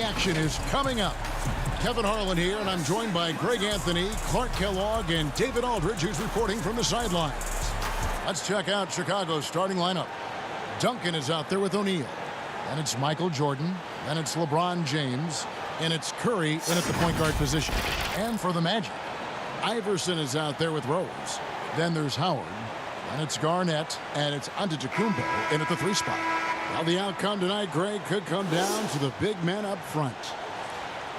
action is coming up. Kevin Harlan here, and I'm joined by Greg Anthony, Clark Kellogg, and David Aldridge, who's reporting from the sidelines. Let's check out Chicago's starting lineup. Duncan is out there with O'Neal. And it's Michael Jordan. Then it's LeBron James. And it's Curry in at the point guard position. And for the Magic, Iverson is out there with Rose. Then there's Howard. And it's Garnett. And it's Antetokounmpo in at the 3 spot. Well, the outcome tonight, Greg, could come down to the big men up front.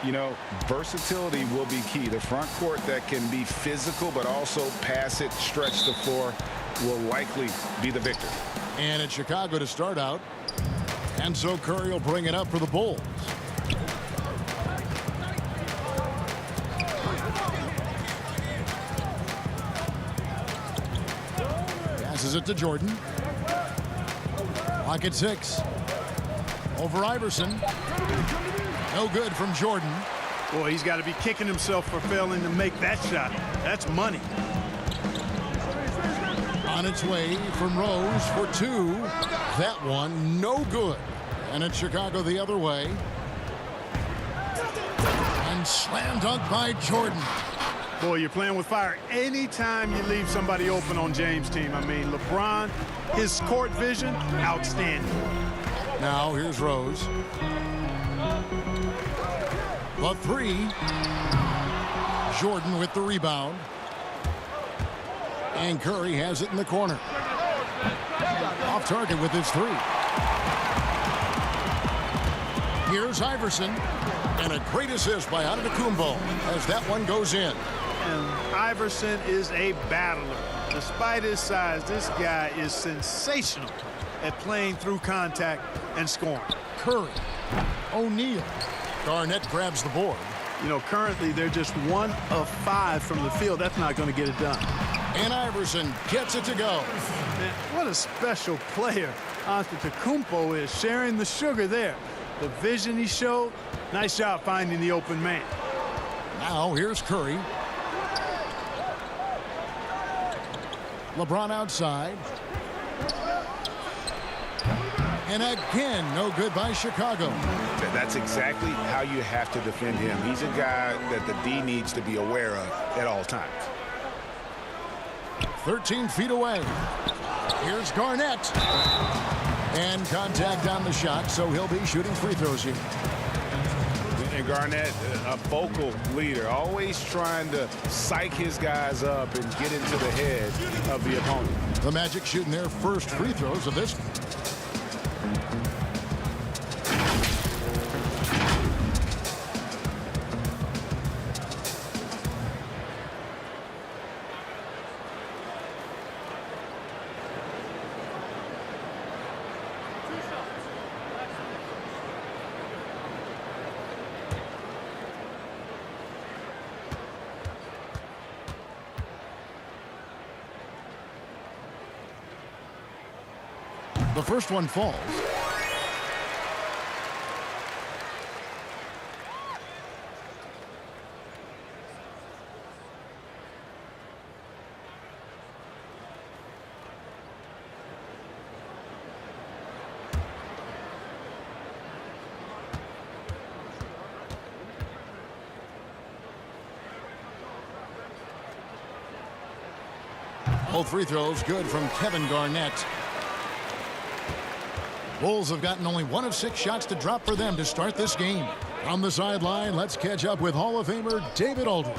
You know, versatility will be key. The front court that can be physical but also pass it, stretch the floor, will likely be the victor. And it's Chicago to start out. And so Curry will bring it up for the Bulls. Passes it to Jordan. Clock at 6. Over Iverson. No good from Jordan. Boy, he's got to be kicking himself for failing to make that shot. That's money. On its way from Rose for 2. That one no good. And it's Chicago the other way. And slam dunk by Jordan. Boy, you're playing with fire anytime you leave somebody open on James' team. I mean, LeBron, his court vision, outstanding. Now here's Rose. The 3. Jordan with the rebound. And Curry has it in the corner. Off target with his 3. Here's Iverson. And a great assist by Antetokounmpo as that one goes in. And Iverson is a battler. Despite his size, this guy is sensational at playing through contact and scoring. Curry. O'Neal. Garnett grabs the board. You know, currently they're just 1 of 5 from the field. That's not going to get it done. And Iverson gets it to go. Man, what a special player Antetokounmpo is, sharing the sugar there. The vision he showed, nice job finding the open man. Now here's Curry. LeBron outside. And again, no good by Chicago. That's exactly how you have to defend him. He's a guy that the D needs to be aware of at all times. 13 feet away. Here's Garnett. And contact on the shot, so he'll be shooting free throws here. And Garnett, a vocal leader, always trying to psych his guys up and get into the head of the opponent. The Magic shooting their first free throws of this. The first one falls. Both free throws good from Kevin Garnett. Bulls have gotten only 1 of 6 shots to drop for them to start this game. On the sideline, let's catch up with Hall of Famer David Aldridge.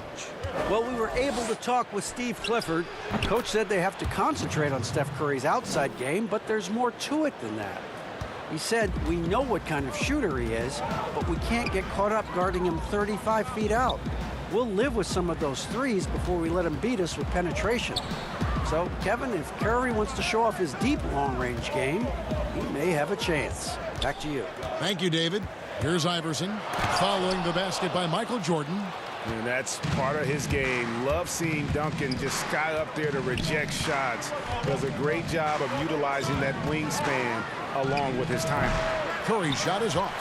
Well, we were able to talk with Steve Clifford. Coach said they have to concentrate on Steph Curry's outside game, but there's more to it than that. He said, we know what kind of shooter he is, but we can't get caught up guarding him 35 feet out. We'll live with some of those threes before we let him beat us with penetration. So, Kevin, if Curry wants to show off his deep long-range game, he may have a chance. Back to you. Thank you, David. Here's Iverson, following the basket by Michael Jordan. And that's part of his game. Love seeing Duncan just sky up there to reject shots. Does a great job of utilizing that wingspan along with his time. Curry's shot is off.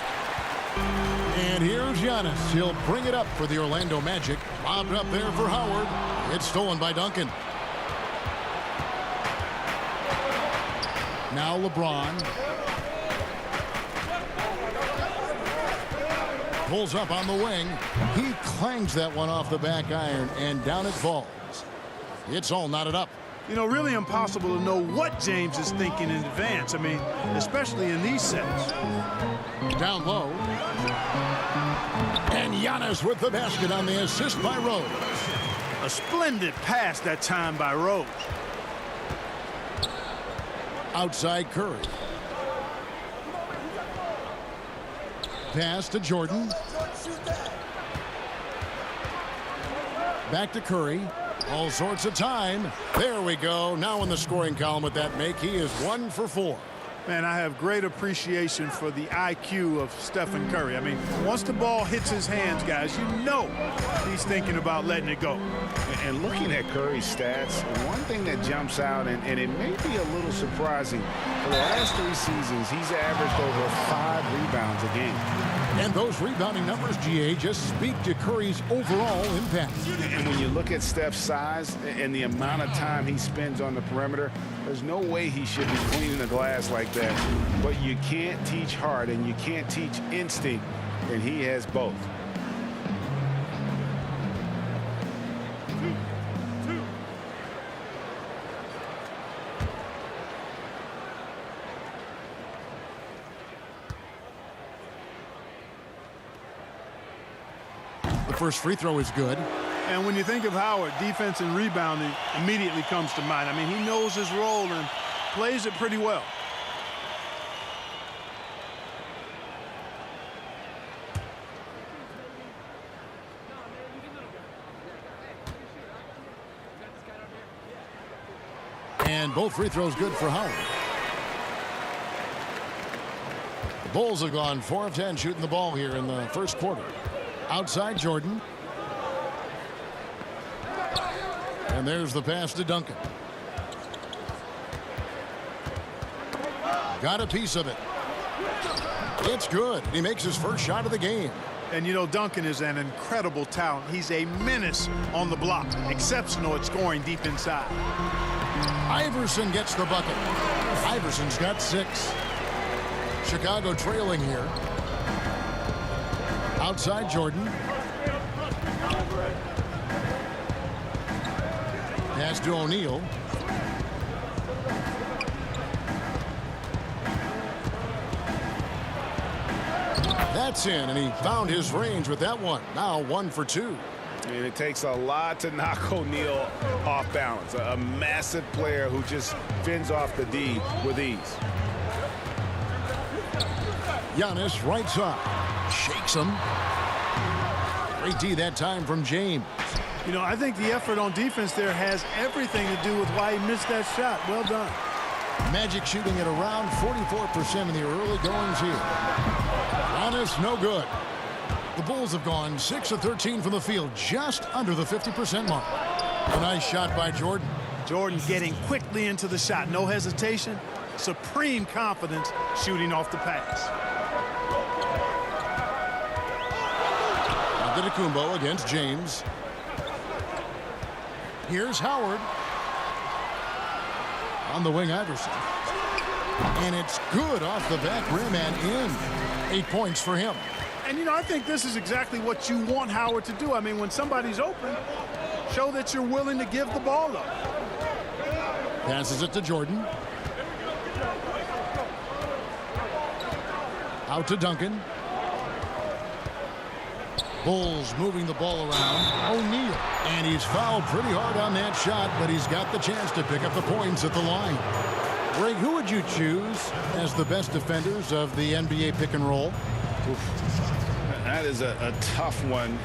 And here's Giannis. He'll bring it up for the Orlando Magic. Lobbed up there for Howard. It's stolen by Duncan. Now LeBron. Pulls up on the wing. He clangs that one off the back iron, and down it falls. It's all knotted up. You know, really impossible to know what James is thinking in advance. I mean, especially in these sets. Down low. And Giannis with the basket on the assist by Rose. A splendid pass that time by Rose. Outside Curry. Pass to Jordan. Back to Curry. All sorts of time. There we go. Now in the scoring column with that make, he is 1 for 4. Man, I have great appreciation for the IQ of Stephen Curry. I mean, once the ball hits his hands, guys, you know he's thinking about letting it go. And looking at Curry's stats, one thing that jumps out, and it may be a little surprising, for the last 3 seasons, he's averaged over 5 rebounds a game. And those rebounding numbers, GA, just speak to Curry's overall impact. And when you look at Steph's size and the amount of time he spends on the perimeter, there's no way he should be cleaning the glass like that. But you can't teach heart and you can't teach instinct, and he has both. The first free throw is good. And when you think of Howard, defense and rebounding immediately comes to mind. I mean, he knows his role and plays it pretty well. And both free throws good for Howard. The Bulls have gone 4 of 10 shooting the ball here in the first quarter. Outside Jordan. And there's the pass to Duncan. Got a piece of it. It's good. He makes his first shot of the game. And, you know, Duncan is an incredible talent. He's a menace on the block. Exceptional at scoring deep inside. Iverson gets the bucket. Iverson's got 6. Chicago trailing here. Outside Jordan. Pass to O'Neal. That's in, and he found his range with that one. Now 1 for 2. And it takes a lot to knock O'Neal off balance. A massive player who just fends off the D with ease. Giannis right side. Shakes him. Great D that time from James. You know, I think the effort on defense there has everything to do with why he missed that shot. Well done. Magic shooting at around 44% in the early goings here. Giannis, no good. The Bulls have gone 6 of 13 from the field, just under the 50% mark. A nice shot by Jordan. Jordan getting quickly into the shot. No hesitation. Supreme confidence shooting off the pass. Antetokounmpo against James. Here's Howard. On the wing, Iverson. And it's good off the back rim and in. 8 points for him. And, you know, I think this is exactly what you want Howard to do. I mean, when somebody's open, show that you're willing to give the ball up. Passes it to Jordan. Out to Duncan. Bulls moving the ball around. O'Neal. And he's fouled pretty hard on that shot, but he's got the chance to pick up the points at the line. Greg, who would you choose as the best defenders of the NBA pick and roll? That is a tough one.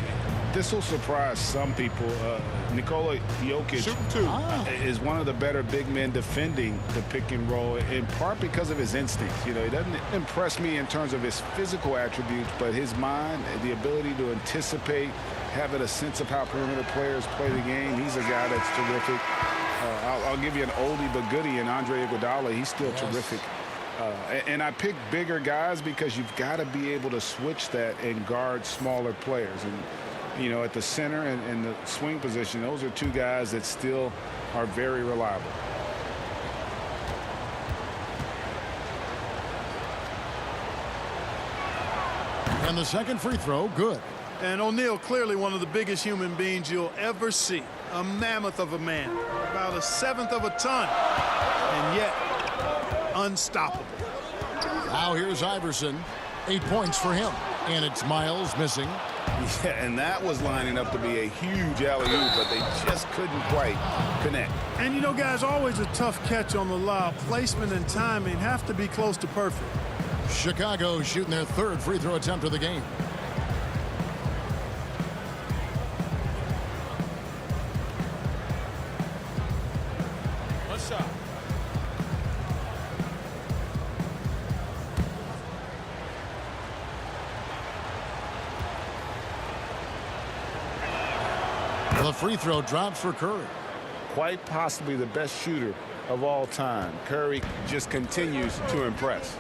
This will surprise some people. Nikola Jokic is one of the better big men defending the pick and roll, in part because of his instincts. You know, he doesn't impress me in terms of his physical attributes, but his mind, the ability to anticipate, having a sense of how perimeter players play the game. He's a guy that's terrific. I'll give you an oldie but goodie in Andre Iguodala. He's still terrific. And I pick bigger guys because you've got to be able to switch that and guard smaller players. And, you know, at the center and the swing position, those are two guys that still are very reliable. And And the second free throw, good. And O'Neal, clearly one of the biggest human beings you'll ever see. A mammoth of a man, about a seventh of a ton, and yet unstoppable. Now here's Iverson. 8 points for him. And it's Miles missing. Yeah, and that was lining up to be a huge alley-oop, but they just couldn't quite connect. And you know, guys, always a tough catch on the lob. Placement and timing have to be close to perfect. Chicago shooting their third free throw attempt of the game. One shot. The free throw drops for Curry. Quite possibly the best shooter of all time. Curry just continues to impress.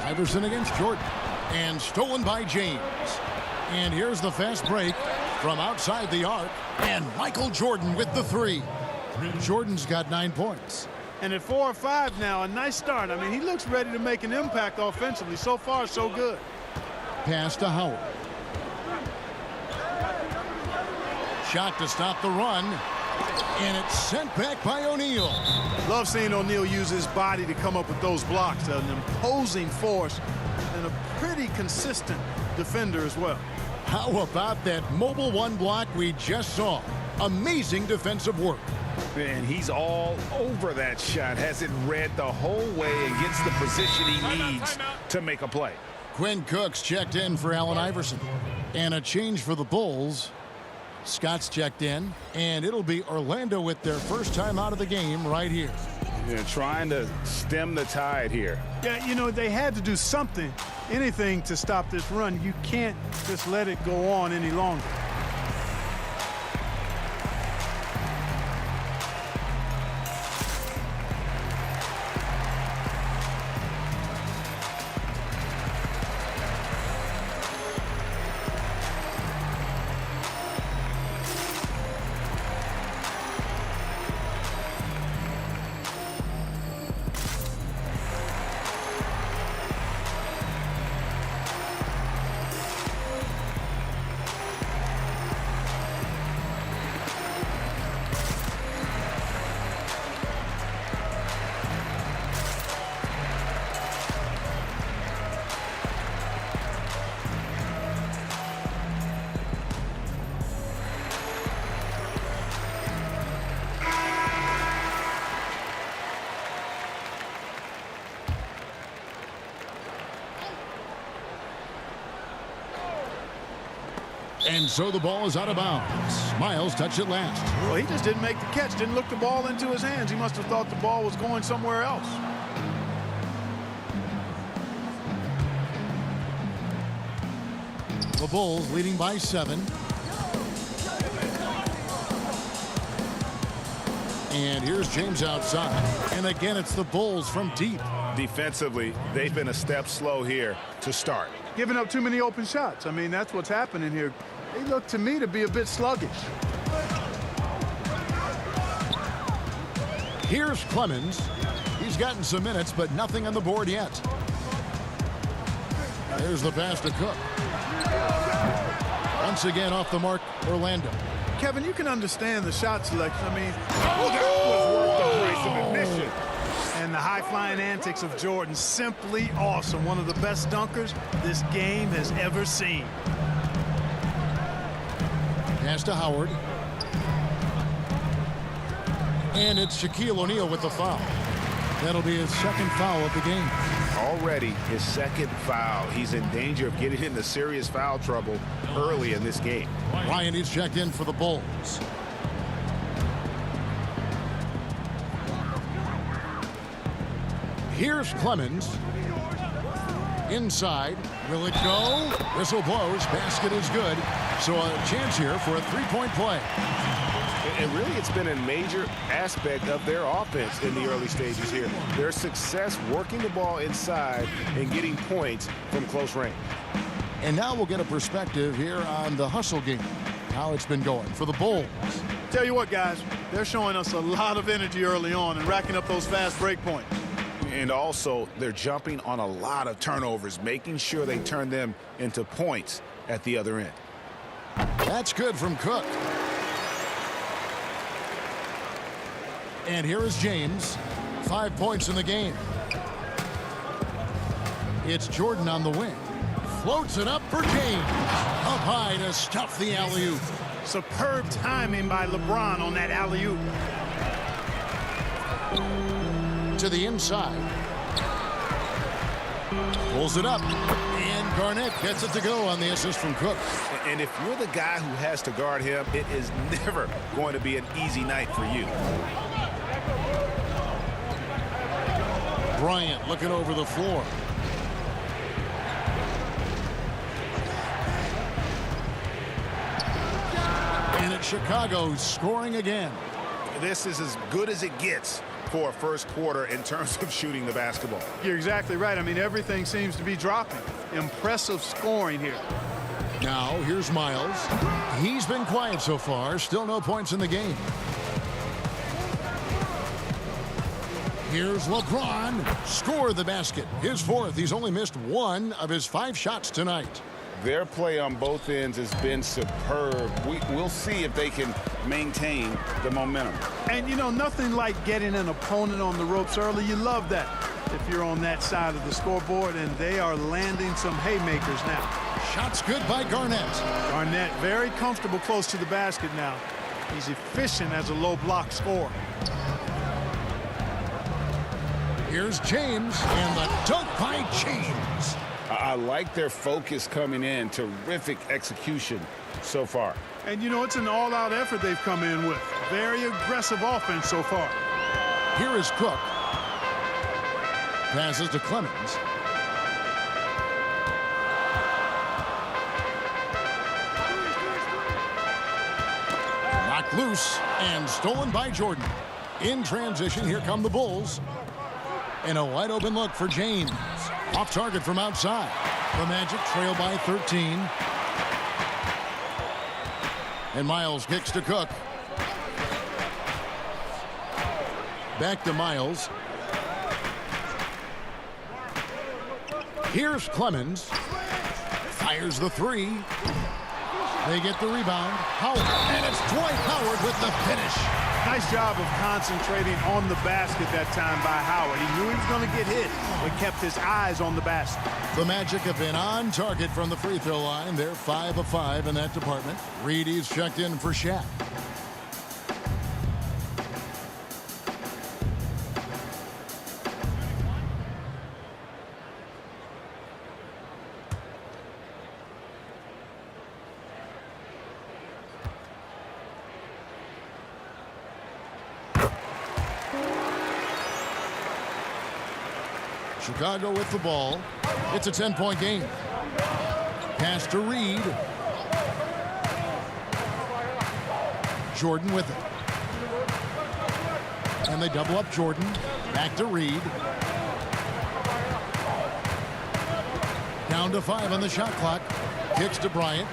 Iverson against Jordan. And stolen by James. And here's the fast break from outside the arc. And Michael Jordan with the three. Jordan's got 9 points. And at 4 or 5 now, a nice start. I mean, he looks ready to make an impact offensively. So far, so good. Pass to Howard. Shot to stop the run. And it's sent back by O'Neal. Love seeing O'Neal use his body to come up with those blocks. An imposing force and a pretty consistent defender as well. How about that mobile one block we just saw? Amazing defensive work. And he's all over that shot. Has it read the whole way and gets the position he needs to make a play. Quinn Cook's checked in for Allen Iverson. And a change for the Bulls. Scott's checked in, and it'll be Orlando with their first time out of the game right here. Yeah, trying to stem the tide here. Yeah, you know, they had to do something, anything to stop this run. You can't just let it go on any longer. And so the ball is out of bounds. Miles touched it last. Well, he just didn't make the catch, didn't look the ball into his hands. He must have thought the ball was going somewhere else. The Bulls leading by 7. And here's James outside. And again, it's the Bulls from deep. Defensively, they've been a step slow here to start. Giving up too many open shots. I mean, that's what's happening here. They look to me to be a bit sluggish. Here's Clemens. He's gotten some minutes, but nothing on the board yet. There's the pass to Cook. Once again off the mark, Orlando. Kevin, you can understand the shot selection. I mean, that was worth the price of admission. And the high-flying antics of Jordan, simply awesome. One of the best dunkers this game has ever seen. Pass to Howard. And it's Shaquille O'Neal with the foul. That'll be his second foul of the game. Already his second foul. He's in danger of getting into serious foul trouble early in this game. Ryan is checked in for the Bulls. Here's Clemens. Inside. Will it go? Whistle blows. Basket is good. So a chance here for a three-point play. And really, it's been a major aspect of their offense in the early stages here. Their success working the ball inside and getting points from close range. And now we'll get a perspective here on the hustle game, how it's been going for the Bulls. Tell you what, guys, they're showing us a lot of energy early on and racking up those fast break points. And also, they're jumping on a lot of turnovers, making sure they turn them into points at the other end. That's good from Cook. And here is James. 5 points in the game. It's Jordan on the wing. Floats it up for James. Up high to stuff the alley-oop. Superb timing by LeBron on that alley-oop. To the inside. Pulls it up. And Garnett gets it to go on the assist from Cook. And if you're the guy who has to guard him, it is never going to be an easy night for you. Bryant looking over the floor. And it's Chicago scoring again. This is as good as it gets for a first quarter in terms of shooting the basketball. You're exactly right. I mean, everything seems to be dropping. Impressive scoring here. Now, here's Miles. He's been quiet so far. Still no points in the game. Here's LeBron. Score the basket. His fourth. He's only missed 1 of his 5 shots tonight. Their play on both ends has been superb. We'll see if they can maintain the momentum. And, you know, nothing like getting an opponent on the ropes early. You love that if you're on that side of the scoreboard, and they are landing some haymakers now. Shots good by Garnett. Garnett very comfortable close to the basket now. He's efficient as a low block scorer. Here's James, and the dunk by James. I like their focus coming in. Terrific execution so far. And, you know, it's an all-out effort they've come in with. Very aggressive offense so far. Here is Cook. Passes to Clemens. Knocked loose and stolen by Jordan. In transition, here come the Bulls. And a wide open look for James. Off target from outside. The Magic trail by 13. And Miles kicks to Cook. Back to Miles. Here's Clemens. Fires the 3. They get the rebound. Howard. And it's Dwight Howard with the finish. Nice job of concentrating on the basket that time by Howard. He knew he was going to get hit, but kept his eyes on the basket. The Magic have been on target from the free throw line. They're 5 of 5 in that department. Reedy's checked in for Shaq. Chicago with the ball. It's a 10-point game. Pass to Reed. Jordan with it. And they double up Jordan. Back to Reed. Down to 5 on the shot clock. Kicks to Bryant.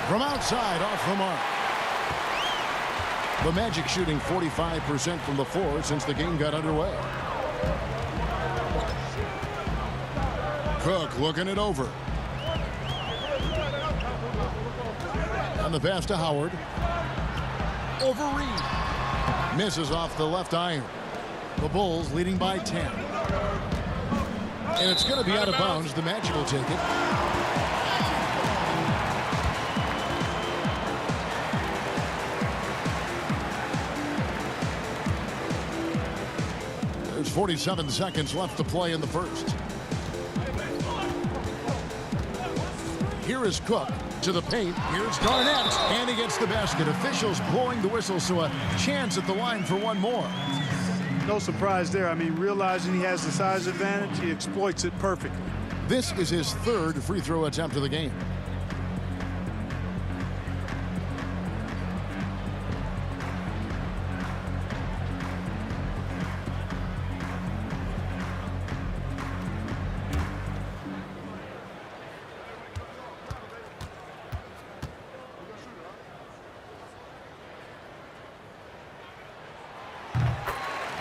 From outside, off the mark. The Magic shooting 45% from the floor since the game got underway. Cook looking it over. And the pass to Howard. Over Reed. Misses off the left iron. The Bulls leading by 10. And it's going to be out of bounds. The Magic will take it. There's 47 seconds left to play in the first. Here is Cook to the paint. Here's Garnett, and he gets the basket. Officials blowing the whistle, so a chance at the line for one more. No surprise there. I mean, realizing he has the size advantage, he exploits it perfectly. This is his 3rd free throw attempt of the game.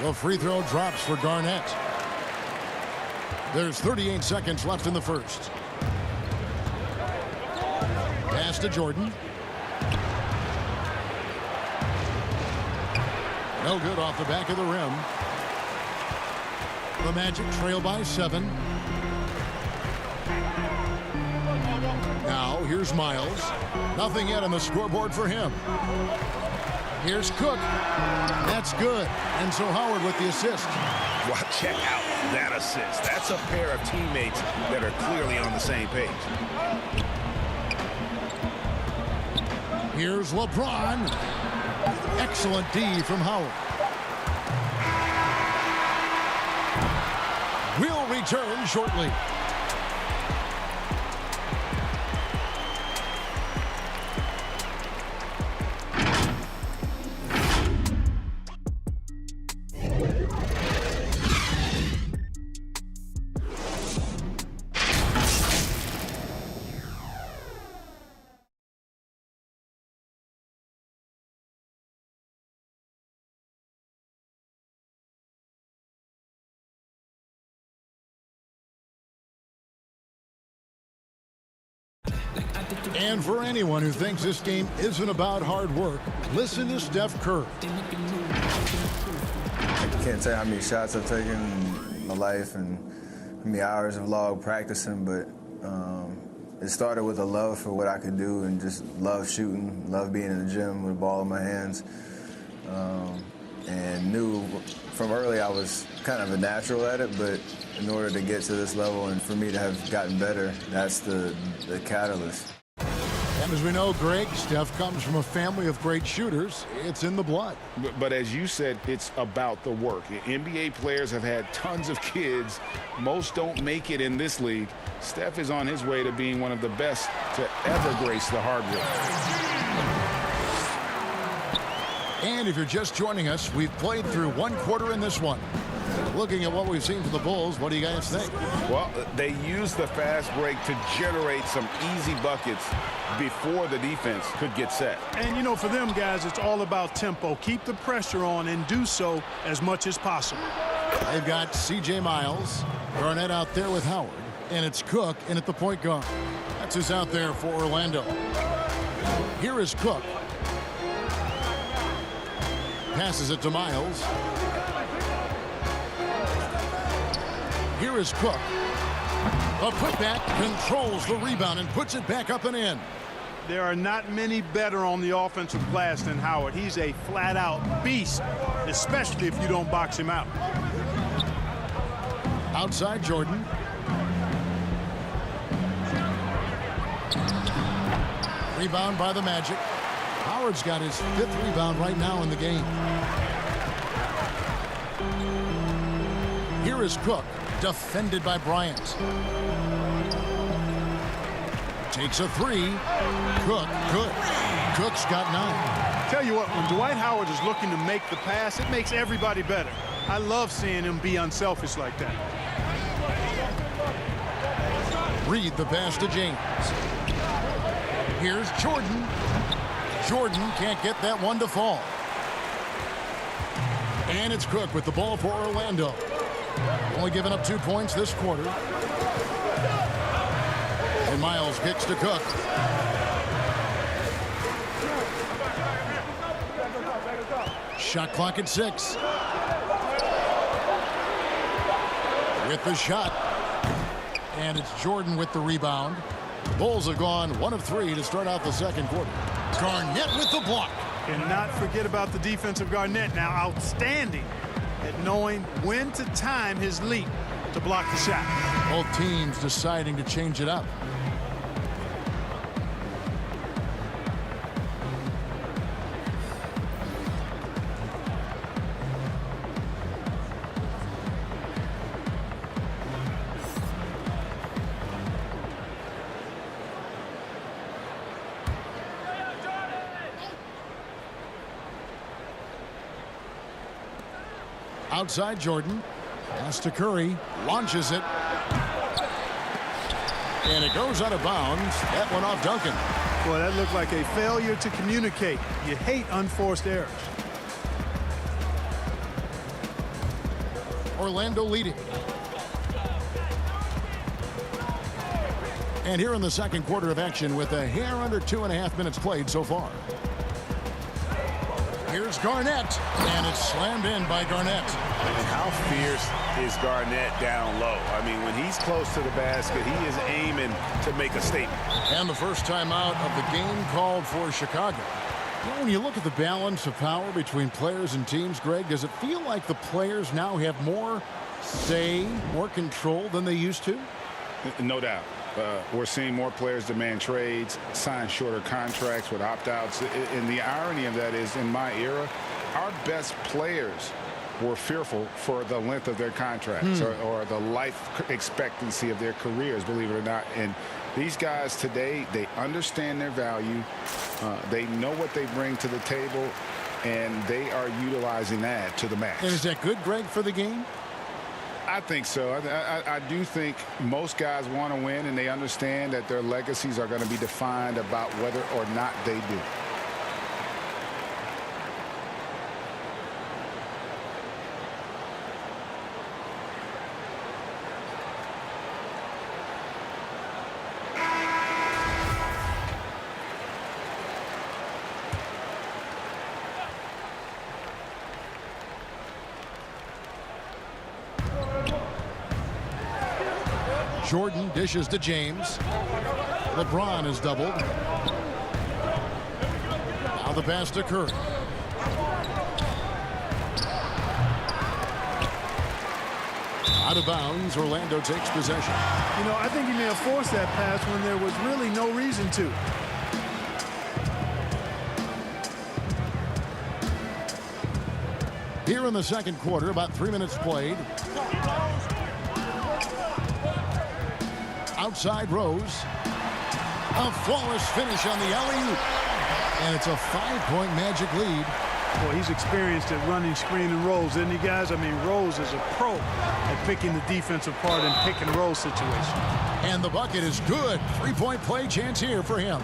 The free throw drops for Garnett. There's 38 seconds left in the first. Pass to Jordan. No good off the back of the rim. The Magic trail by 7. Now here's Miles. Nothing yet on the scoreboard for him. Here's Cook. That's good. And so Howard with the assist. Well, check out that assist. That's a pair of teammates that are clearly on the same page. Here's LeBron. Excellent D from Howard. We'll return shortly. And for anyone who thinks this game isn't about hard work, listen to Steph Curry. I can't tell you how many shots I've taken in my life and how many hours of log practicing, but it started with a love for what I could do and just love shooting, love being in the gym with a ball in my hands, and knew from early I was kind of a natural at it, but in order to get to this level and for me to have gotten better, that's the catalyst. And as we know, Greg, Steph comes from a family of great shooters. It's in the blood. But as you said, it's about the work. NBA players have had tons of kids. Most don't make it in this league. Steph is on his way to being one of the best to ever grace the hardwood. And if you're just joining us, we've played through one quarter in this one. Looking at what we've seen from the Bulls, what do you guys think? Well, they used the fast break to generate some easy buckets before the defense could get set. And, you know, for them guys, it's all about tempo. Keep the pressure on and do so as much as possible. They've got C.J. Miles, Garnett out there with Howard, and it's Cook in at the point guard. That's who's out there for Orlando. Here is Cook. Passes it to Miles. Here is Cook. A putback, controls the rebound and puts it back up and in. There are not many better on the offensive glass than Howard. He's a flat-out beast, especially if you don't box him out. Outside Jordan. Rebound by the Magic. Howard's got his 5th rebound right now in the game. Here is Cook, defended by Bryant. Takes a 3. Cook, good. Cook's got 9. Tell you what, when Dwight Howard is looking to make the pass, it makes everybody better. I love seeing him be unselfish like that. Reed the pass to James. Here's Jordan. Jordan can't get that one to fall. And it's Cook with the ball for Orlando. Only giving up 2 points this quarter. And Miles kicks to Cook. Shot clock at 6. With the shot. And it's Jordan with the rebound. Bulls have gone 1 of 3 to start out the second quarter. Garnett with the block. And not forget about the defensive Garnett now, outstanding at knowing when to time his leap to block the shot. Both teams deciding to change it up. Outside Jordan. Pass to Curry. Launches it. And it goes out of bounds. That one off Duncan. Boy, that looked like a failure to communicate. You hate unforced errors. Orlando leading. And here in the second quarter of action with a hair under 2.5 minutes played so far. Here's Garnett, and it's slammed in by Garnett. And how fierce is Garnett down low? I mean, when he's close to the basket, he is aiming to make a statement. And the first time out of the game called for Chicago. You know, when you look at the balance of power between players and teams, Greg, does it feel like the players now have more say, more control than they used to? No doubt. We're seeing more players demand trades, sign shorter contracts with opt-outs. And the irony of that is, in my era, our best players were fearful for the length of their contracts or the life expectancy of their careers, believe it or not. And these guys today, they understand their value. They know what they bring to the table, and they are utilizing that to the max. And is that good, Greg, for the game? I think so. I do think most guys want to win, and they understand that their legacies are going to be defined about whether or not they do. Jordan dishes to James. LeBron is doubled. Now the pass to Curry. Out of bounds, Orlando takes possession. You know, I think he may have forced that pass when there was really no reason to. Here in the second quarter, about 3 minutes played. Outside Rose. A flawless finish on the alley-oop. And it's a 5-point Magic lead. Boy, he's experienced at running screen and rolls, isn't he, guys? I mean, Rose is a pro at picking the defensive part in pick and roll situation. And the bucket is good. 3-point play chance here for him.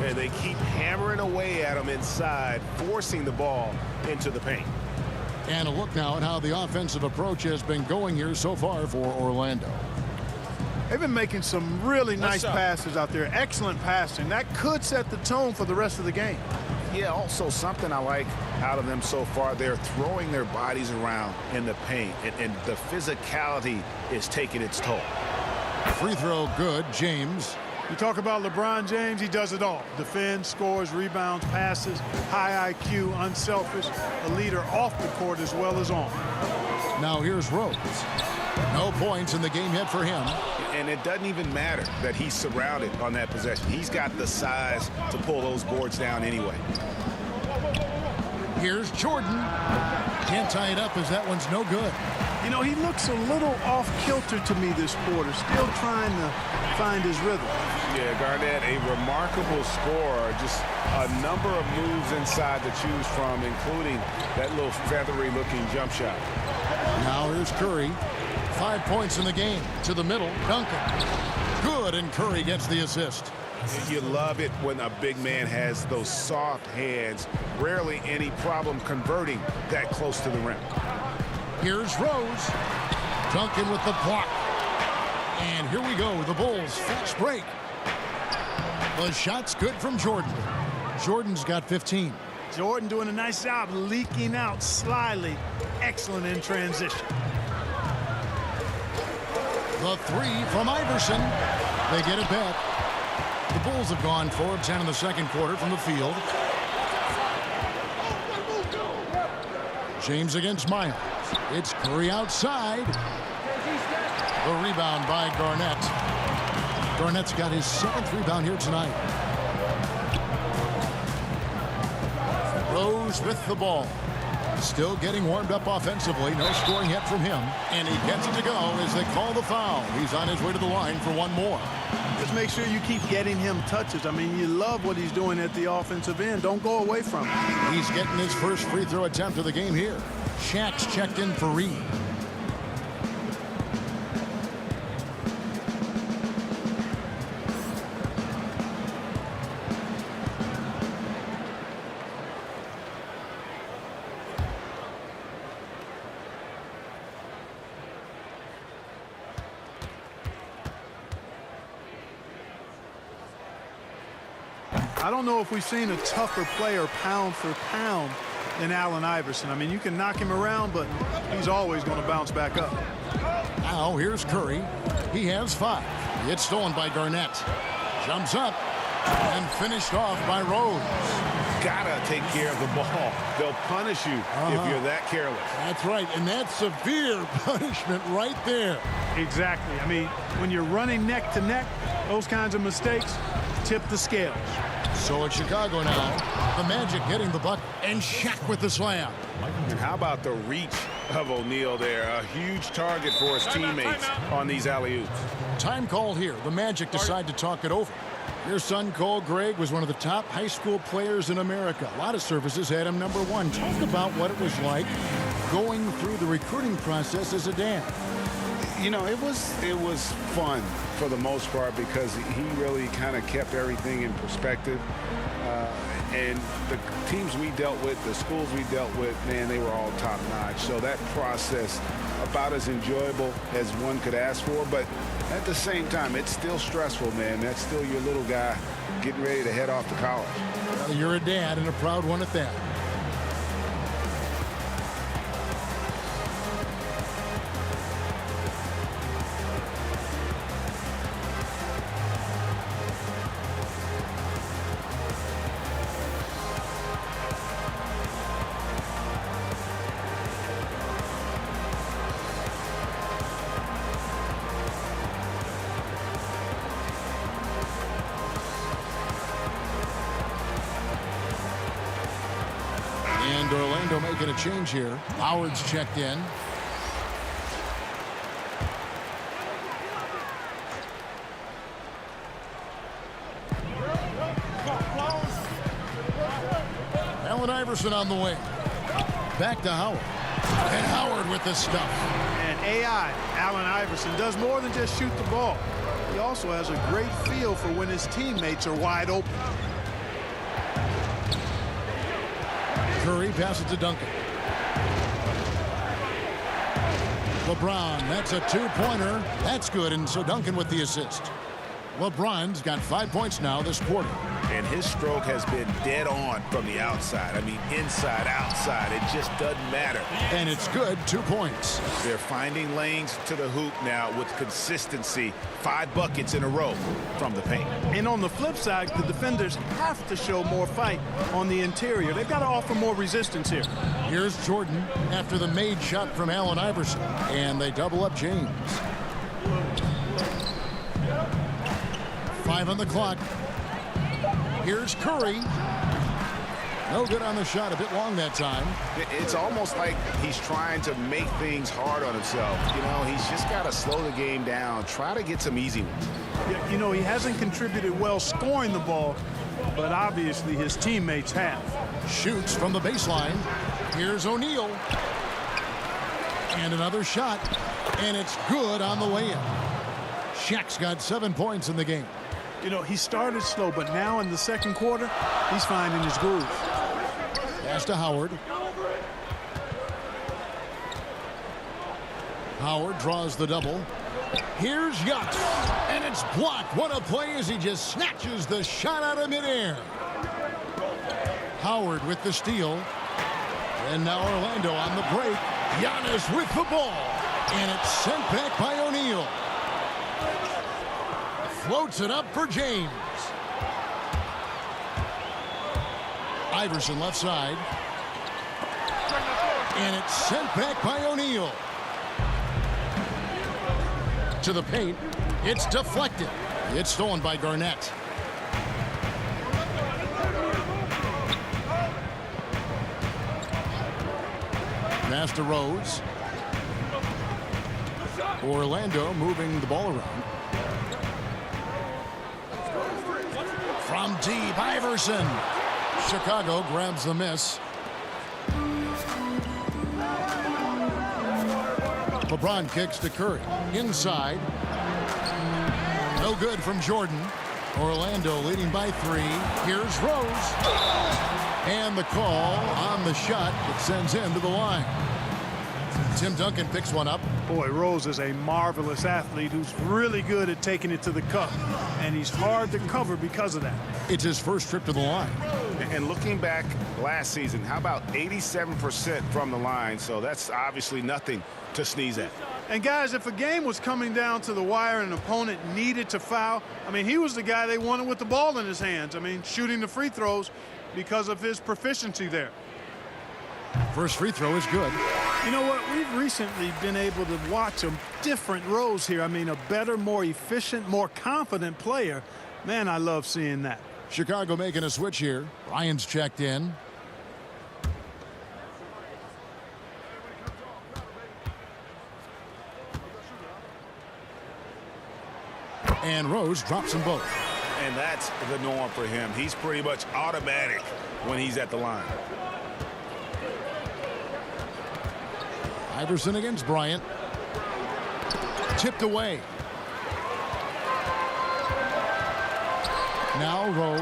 And they keep hammering away at him inside, forcing the ball into the paint. And a look now at how the offensive approach has been going here so far for Orlando. They've been making some really nice passes out there. Excellent passing. That could set the tone for the rest of the game. Yeah, also something I like out of them so far, they're throwing their bodies around in the paint, and the physicality is taking its toll. Free throw good, James. You talk about LeBron James, he does it all. Defends, scores, rebounds, passes, high IQ, unselfish, a leader off the court as well as on. Now here's Rose. No points in the game yet for him. And it doesn't even matter that he's surrounded on that possession. He's got the size to pull those boards down anyway. Here's Jordan. Can't tie it up as that one's no good. You know, he looks a little off kilter to me this quarter, still trying to find his rhythm. Yeah, Garnett, a remarkable scorer. Just a number of moves inside to choose from, including that little feathery-looking jump shot. Now here's Curry. 5 points in the game. To the middle, Duncan. Good, and Curry gets the assist. You love it when a big man has those soft hands. Rarely any problem converting that close to the rim. Here's Rose. Duncan with the block. And here we go. The Bulls fast break. The shot's good from Jordan. Jordan's got 15. Jordan doing a nice job leaking out slyly. Excellent in transition. The three from Iverson. They get it back. The Bulls have gone 4 of 10 in the second quarter from the field. James against Miles. It's Curry outside. The rebound by Garnett. Garnett's got his 7th rebound here tonight. Rose with the ball. Still getting warmed up offensively. No scoring yet from him. And he gets it to go as they call the foul. He's on his way to the line for one more. Just make sure you keep getting him touches. I mean, you love what he's doing at the offensive end. Don't go away from him. He's getting his first free throw attempt of the game here. Shaq's checked in for Reed. I don't know if we've seen a tougher player pound for pound than Allen Iverson. I mean, you can knock him around, but he's always going to bounce back up. Now here's Curry. He has 5. It's stolen by Garnett. Jumps up and finished off by Rose. Gotta take care of the ball. They'll punish you if you're that careless. That's right, and that's severe punishment right there. Exactly. I mean, when you're running neck to neck, those kinds of mistakes tip the scales. So it's Chicago now. The Magic getting the bucket, and Shaq with the slam. And how about the reach of O'Neal there? A huge target for his teammates on these alley-oops. Time call here. The Magic decide to talk it over. Your son, Cole Gregg, was one of the top high school players in America. A lot of services had him #1. Talk about what it was like going through the recruiting process as a dad. You know, it was fun for the most part because he really kind of kept everything in perspective. And the teams we dealt with, the schools we dealt with, man, they were all top-notch. So that process, about as enjoyable as one could ask for. But at the same time, it's still stressful, man. That's still your little guy getting ready to head off to college. Well, you're a dad and a proud one at that. And Orlando making a change here. Howard's checked in. Allen Iverson on the wing. Back to Howard. And Howard with the stuff. And AI, Allen Iverson, does more than just shoot the ball. He also has a great feel for when his teammates are wide open. Curry passes to Duncan. LeBron, that's a 2-pointer. That's good, and so Duncan with the assist. LeBron's got 5 points now this quarter. And his stroke has been dead on from the outside. I mean, inside, outside, it just doesn't matter. And it's good, 2 points. They're finding lanes to the hoop now with consistency. 5 buckets in a row from the paint. And on the flip side, the defenders have to show more fight on the interior. They've got to offer more resistance here. Here's Jordan after the made shot from Allen Iverson. And they double up James. 5 on the clock. Here's Curry. No good on the shot. A bit long that time. It's almost like he's trying to make things hard on himself. You know, he's just got to slow the game down. Try to get some easy ones. Yeah, you know, he hasn't contributed well scoring the ball, but obviously his teammates have. Shoots from the baseline. Here's O'Neal. And another shot. And it's good on the way in. Shaq's got 7 points in the game. You know, he started slow, but now in the second quarter, he's finding his groove. Pass to Howard. Howard draws the double. Here's Yacht. And it's blocked. What a play as he just snatches the shot out of midair. Howard with the steal. And now Orlando on the break. Giannis with the ball. And it's sent back by O'Neal. Floats it up for James. Iverson left side. And it's sent back by O'Neal. To the paint. It's deflected. It's stolen by Garnett. Pass to Rose. Orlando moving the ball around. From deep, Iverson. Chicago grabs the miss. LeBron kicks to Curry. Inside. No good from Jordan. Orlando leading by 3. Here's Rose. And the call on the shot that sends him to the line. Tim Duncan picks one up. Boy, Rose is a marvelous athlete who's really good at taking it to the cup, and he's hard to cover because of that. It's his first trip to the line. And looking back last season, how about 87% from the line? So that's obviously nothing to sneeze at. And guys, if a game was coming down to the wire and an opponent needed to foul, I mean, he was the guy they wanted with the ball in his hands. I mean, shooting the free throws because of his proficiency there. First free throw is good. You know what? We've recently been able to watch a different Rose here. I mean, a better, more efficient, more confident player. Man, I love seeing that. Chicago making a switch here. Ryan's checked in. And Rose drops them both. And that's the norm for him. He's pretty much automatic when he's at the line. Iverson against Bryant. Tipped away. Now Rose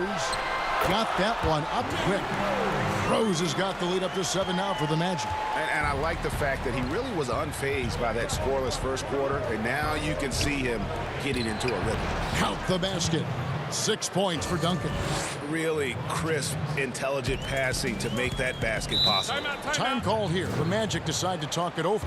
got that one up quick. Rose has got the lead up to 7 now for the Magic. And I like the fact that he really was unfazed by that scoreless first quarter, and now you can see him getting into a rhythm. Count the basket. 6 points for Duncan. Really crisp, intelligent passing to make that basket possible. Time called here. The Magic decide to talk it over.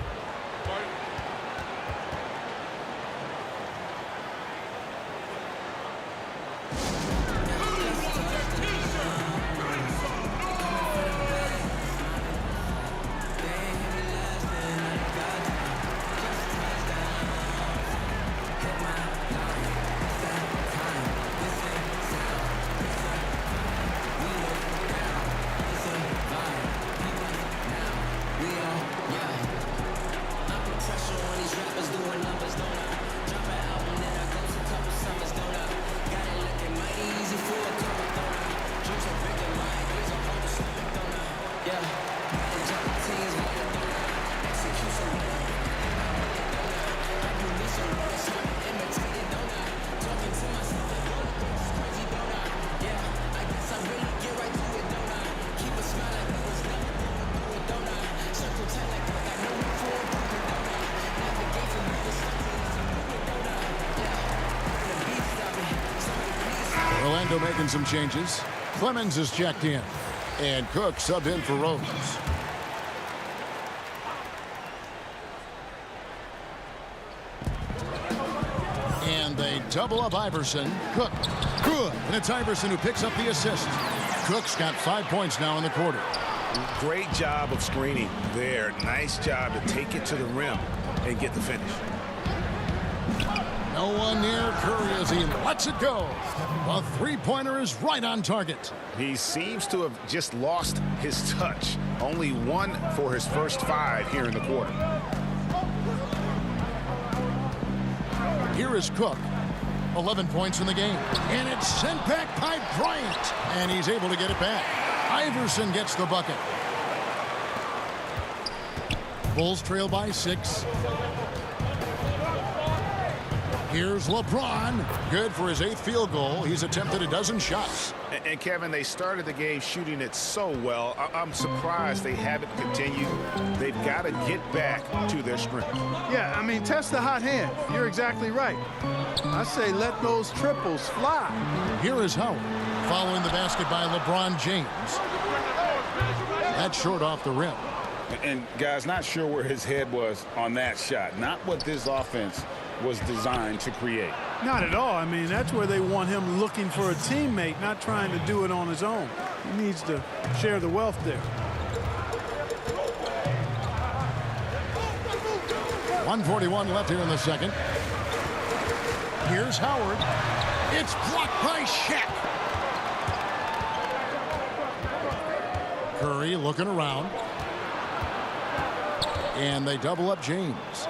Orlando making some changes. Clemens is checked in. And Cook subbed in for Rose. And they double up Iverson. Cook. Good. And it's Iverson who picks up the assist. Cook's got 5 points now in the quarter. Great job of screening there. Nice job to take it to the rim and get the finish. No one near Curry as he lets it go. A three-pointer is right on target. He seems to have just lost his touch. Only 1 for his first 5 here in the quarter. Here is Cook. 11 points in the game. And it's sent back by Bryant. And he's able to get it back. Iverson gets the bucket. Bulls trail by 6. Here's LeBron. Good for his 8th field goal. He's attempted a dozen shots. And Kevin, they started the game shooting it so well. I'm surprised they haven't continued. They've got to get back to their strength. Yeah, I mean, test the hot hand. You're exactly right. I say let those triples fly. Here is Howard following the basket by LeBron James. That's short off the rim. And guys, not sure where his head was on that shot. Not what this offense was designed to create. Not at all. I mean, that's where they want him looking for a teammate, not trying to do it on his own. He needs to share the wealth there. 1:41 left here in the second. Here's Howard. It's blocked by Shaq. Curry looking around. And they double up James.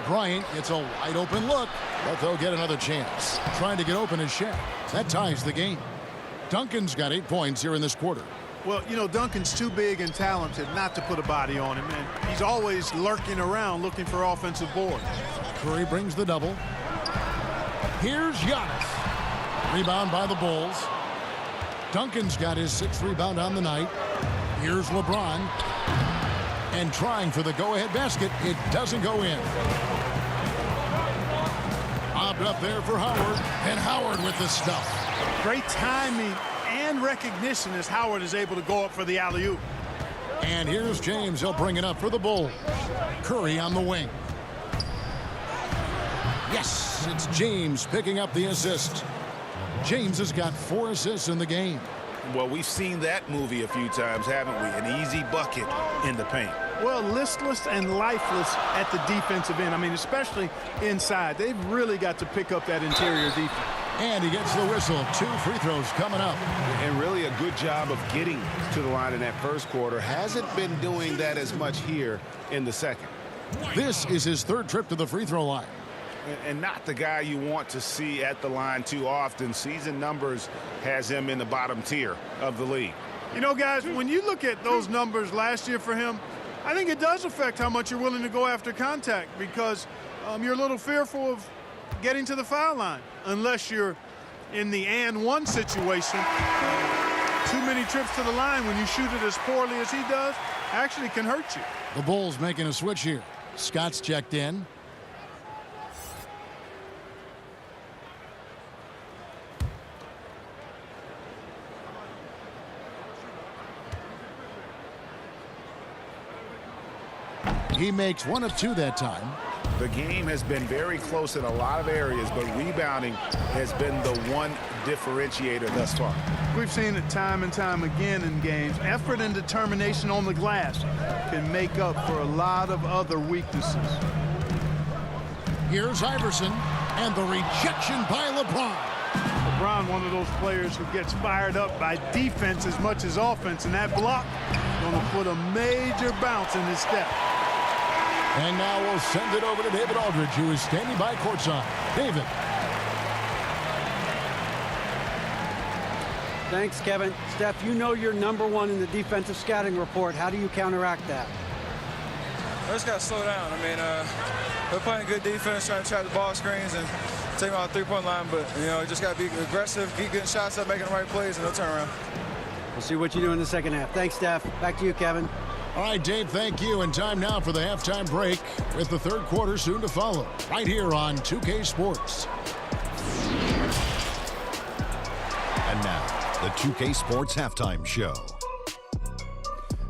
Bryant gets a wide open look, but they'll get another chance. Trying to get open is Shaq. That ties the game. Duncan's got 8 points here in this quarter. Well, you know, Duncan's too big and talented not to put a body on him, and he's always lurking around looking for offensive boards. Curry brings the double. Here's Giannis. Rebound by the Bulls. Duncan's got his 6th rebound on the night. Here's LeBron. And trying for the go-ahead basket. It doesn't go in. Lobbed up there for Howard. And Howard with the stuff. Great timing and recognition as Howard is able to go up for the alley-oop. And here's James. He'll bring it up for the Bulls. Curry on the wing. Yes, it's James picking up the assist. James has got 4 assists in the game. Well, we've seen that movie a few times, haven't we? An easy bucket in the paint. Well, listless and lifeless at the defensive end. I mean, especially inside. They've really got to pick up that interior defense. And he gets the whistle. 2 free throws coming up. And really a good job of getting to the line in that first quarter. Hasn't been doing that as much here in the second. This is his 3rd trip to the free throw line. And not the guy you want to see at the line too often. Season numbers has him in the bottom tier of the league. You know, guys, when you look at those numbers last year for him, I think it does affect how much you're willing to go after contact, because you're a little fearful of getting to the foul line unless you're in the and one situation. Too many trips to the line when you shoot it as poorly as he does actually can hurt you. The Bulls making a switch here. Scott's checked in. He makes 1 of 2 that time. The game has been very close in a lot of areas, but rebounding has been the one differentiator thus far. We've seen it time and time again in games. Effort and determination on the glass can make up for a lot of other weaknesses. Here's Iverson, and the rejection by LeBron. LeBron, one of those players who gets fired up by defense as much as offense, and that block going to put a major bounce in his step. And now we'll send it over to David Aldridge, who is standing by courtside. David. Thanks, Kevin. Steph, you know you're #1 in the defensive scouting report. How do you counteract that? I just got to slow down. I mean, we're playing good defense, trying to trap the ball screens and take them out the 3-point line. But, you know, just got to be aggressive, keep getting shots up, making the right plays, and they'll turn around. We'll see what you do in the second half. Thanks, Steph. Back to you, Kevin. All right, Dave, thank you. And time now for the halftime break, with the 3rd quarter soon to follow, right here on 2K Sports. And now, the 2K Sports Halftime Show.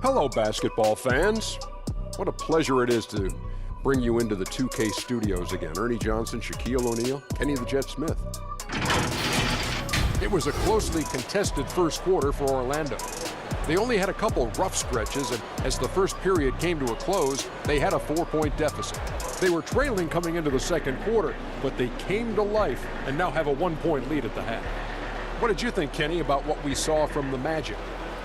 Hello, basketball fans. What a pleasure it is to bring you into the 2K studios again. Ernie Johnson, Shaquille O'Neal, Kenny the Jet Smith. It was a closely contested first quarter for Orlando. They only had a couple rough stretches, and as the first period came to a close, they had a 4-point deficit. They were trailing coming into the second quarter, but they came to life and now have a 1-point lead at the half. What did you think, Kenny, about what we saw from the Magic?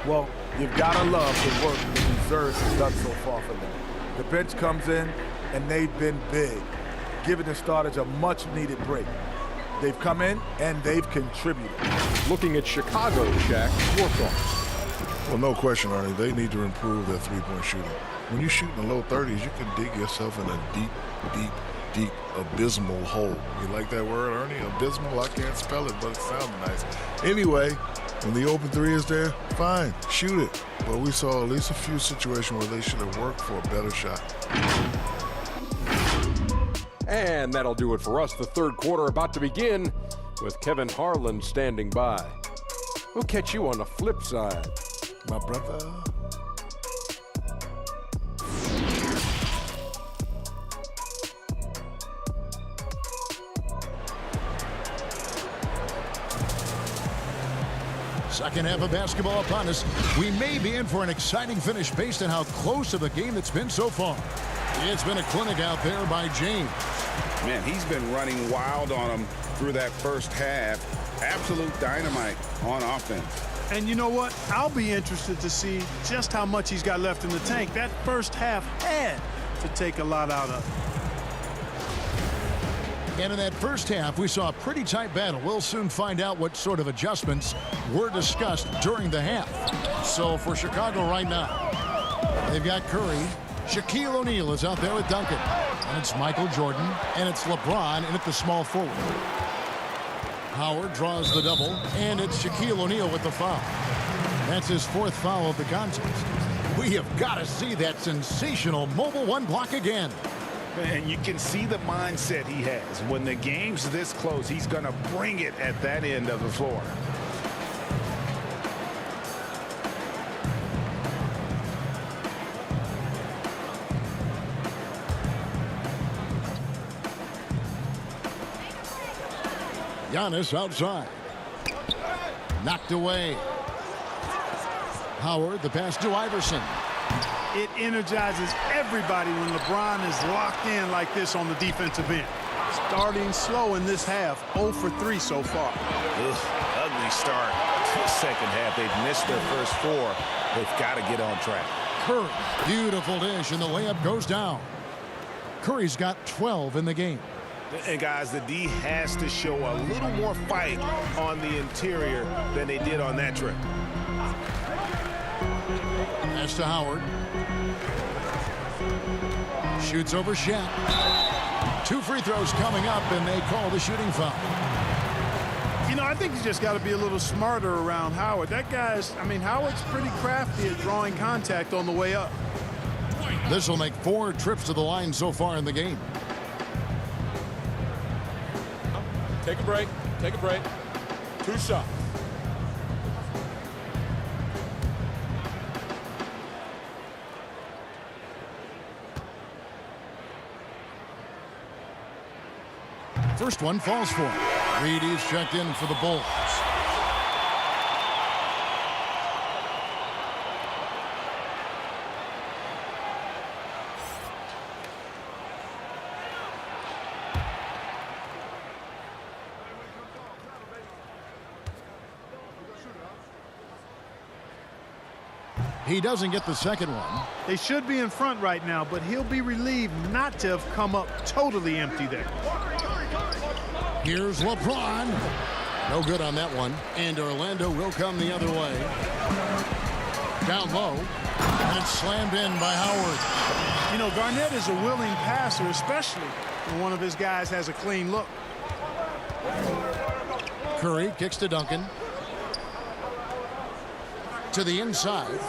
Well, you've got to love the work the reserves have done so far for them. The bench comes in, and they've been big, giving the starters a much-needed break. They've come in, and they've contributed. Looking at Chicago, Shaq, your thoughts? Well, no question, Arnie. They need to improve their three-point shooting. When you shoot in the low 30s, you can dig yourself in a deep, abysmal hole. You like that word, Ernie? Abysmal? I can't spell it, but it sounds nice. Anyway, when the open 3 is there, fine, shoot it. But we saw at least a few situations where they should have worked for a better shot. And that'll do it for us. The 3rd quarter about to begin with Kevin Harlan standing by. We'll catch you on the flip side. My brother. Second half of basketball upon us. We may be in for an exciting finish based on how close to the game it's been so far. It's been a clinic out there by James. Man, he's been running wild on him through that first half. Absolute dynamite on offense. And you know what? I'll be interested to see just how much he's got left in the tank. That first half had to take a lot out of it. And in that first half, we saw a pretty tight battle. We'll soon find out what sort of adjustments were discussed during the half. So for Chicago right now, they've got Curry. Shaquille O'Neal is out there with Duncan. And it's Michael Jordan. And it's LeBron in at the small forward. Howard draws the double. And it's Shaquille O'Neal with the foul. That's his 4th foul of the contest. We have got to see that sensational Mobile One block again. And you can see the mindset he has. When the game's this close, he's going to bring it at that end of the floor. Giannis outside. Knocked away. Howard, the pass to Iverson. It energizes everybody when LeBron is locked in like this on the defensive end. Starting slow in this half, 0 for 3 so far. Ugly start to the second half. They've missed their first 4. They've got to get on track. Curry, beautiful dish, and the layup goes down. Curry's got 12 in the game. And guys, the D has to show a little more fight on the interior than they did on that trip. Pass to Howard. Shoots over Shaq. 2 free throws coming up, and they call the shooting foul. You know, I think he's just got to be a little smarter around Howard. That guy's, I mean, Howard's pretty crafty at drawing contact on the way up. This will make 4 trips to the line so far in the game. Take a break. Take a break. 2 shots. First one falls for him. Reed is checked in for the Bulls. He doesn't get the second one. They should be in front right now, but he'll be relieved not to have come up totally empty there. Here's LeBron. No good on that one. And Orlando will come the other way. Down low. And it's slammed in by Howard. You know, Garnett is a willing passer, especially when one of his guys has a clean look. Curry kicks to Duncan. To the inside.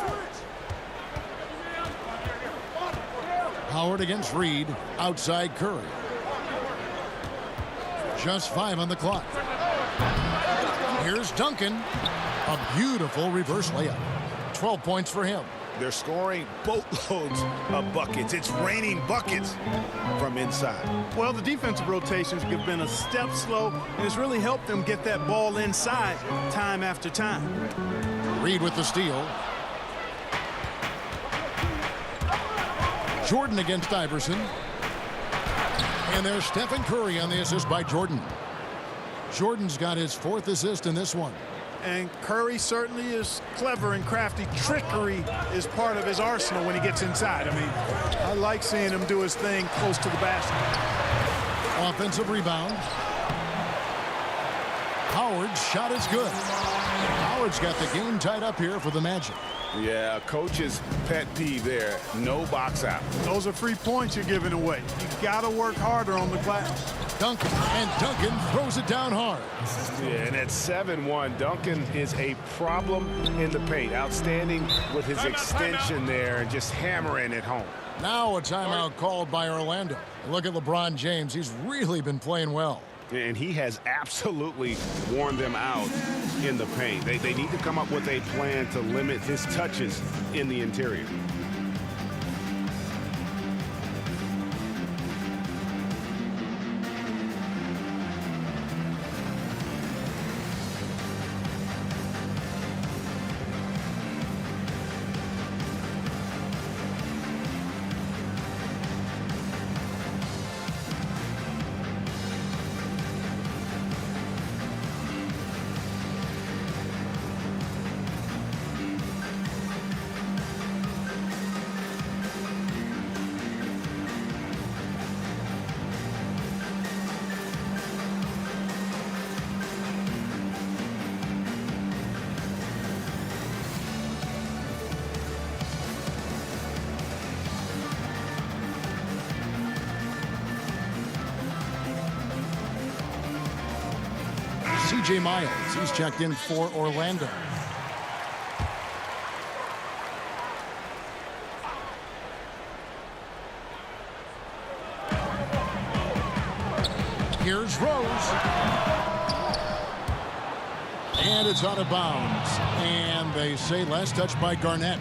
Howard against Reed. Outside Curry. Just 5 on the clock. Here's Duncan. A beautiful reverse layup. 12 points for him. They're scoring boatloads of buckets. It's raining buckets from inside. Well, the defensive rotations have been a step slow, and it's really helped them get that ball inside time after time. Reed with the steal. Jordan against Iverson. And there's Stephen Curry on the assist by Jordan. Jordan's got his 4th assist in this one. And Curry certainly is clever and crafty. Trickery is part of his arsenal when he gets inside. I mean, I like seeing him do his thing close to the basket. Offensive rebound. Howard's shot is good. Howard's got the game tied up here for the Magic. Yeah, coach's pet peeve there. No box out. Those are free points you're giving away. You got to work harder on the glass. Duncan, and Duncan throws it down hard. Yeah, and at 7-1, Duncan is a problem in the paint. Outstanding with his extension there and just hammering it home. Now a timeout called by Orlando. Look at LeBron James. He's really been playing well. And he has absolutely worn them out in the paint. They need to come up with a plan to limit his touches in the interior. C.J. Miles, he's checked in for Orlando. Here's Rose. And it's out of bounds. And they say last touch by Garnett.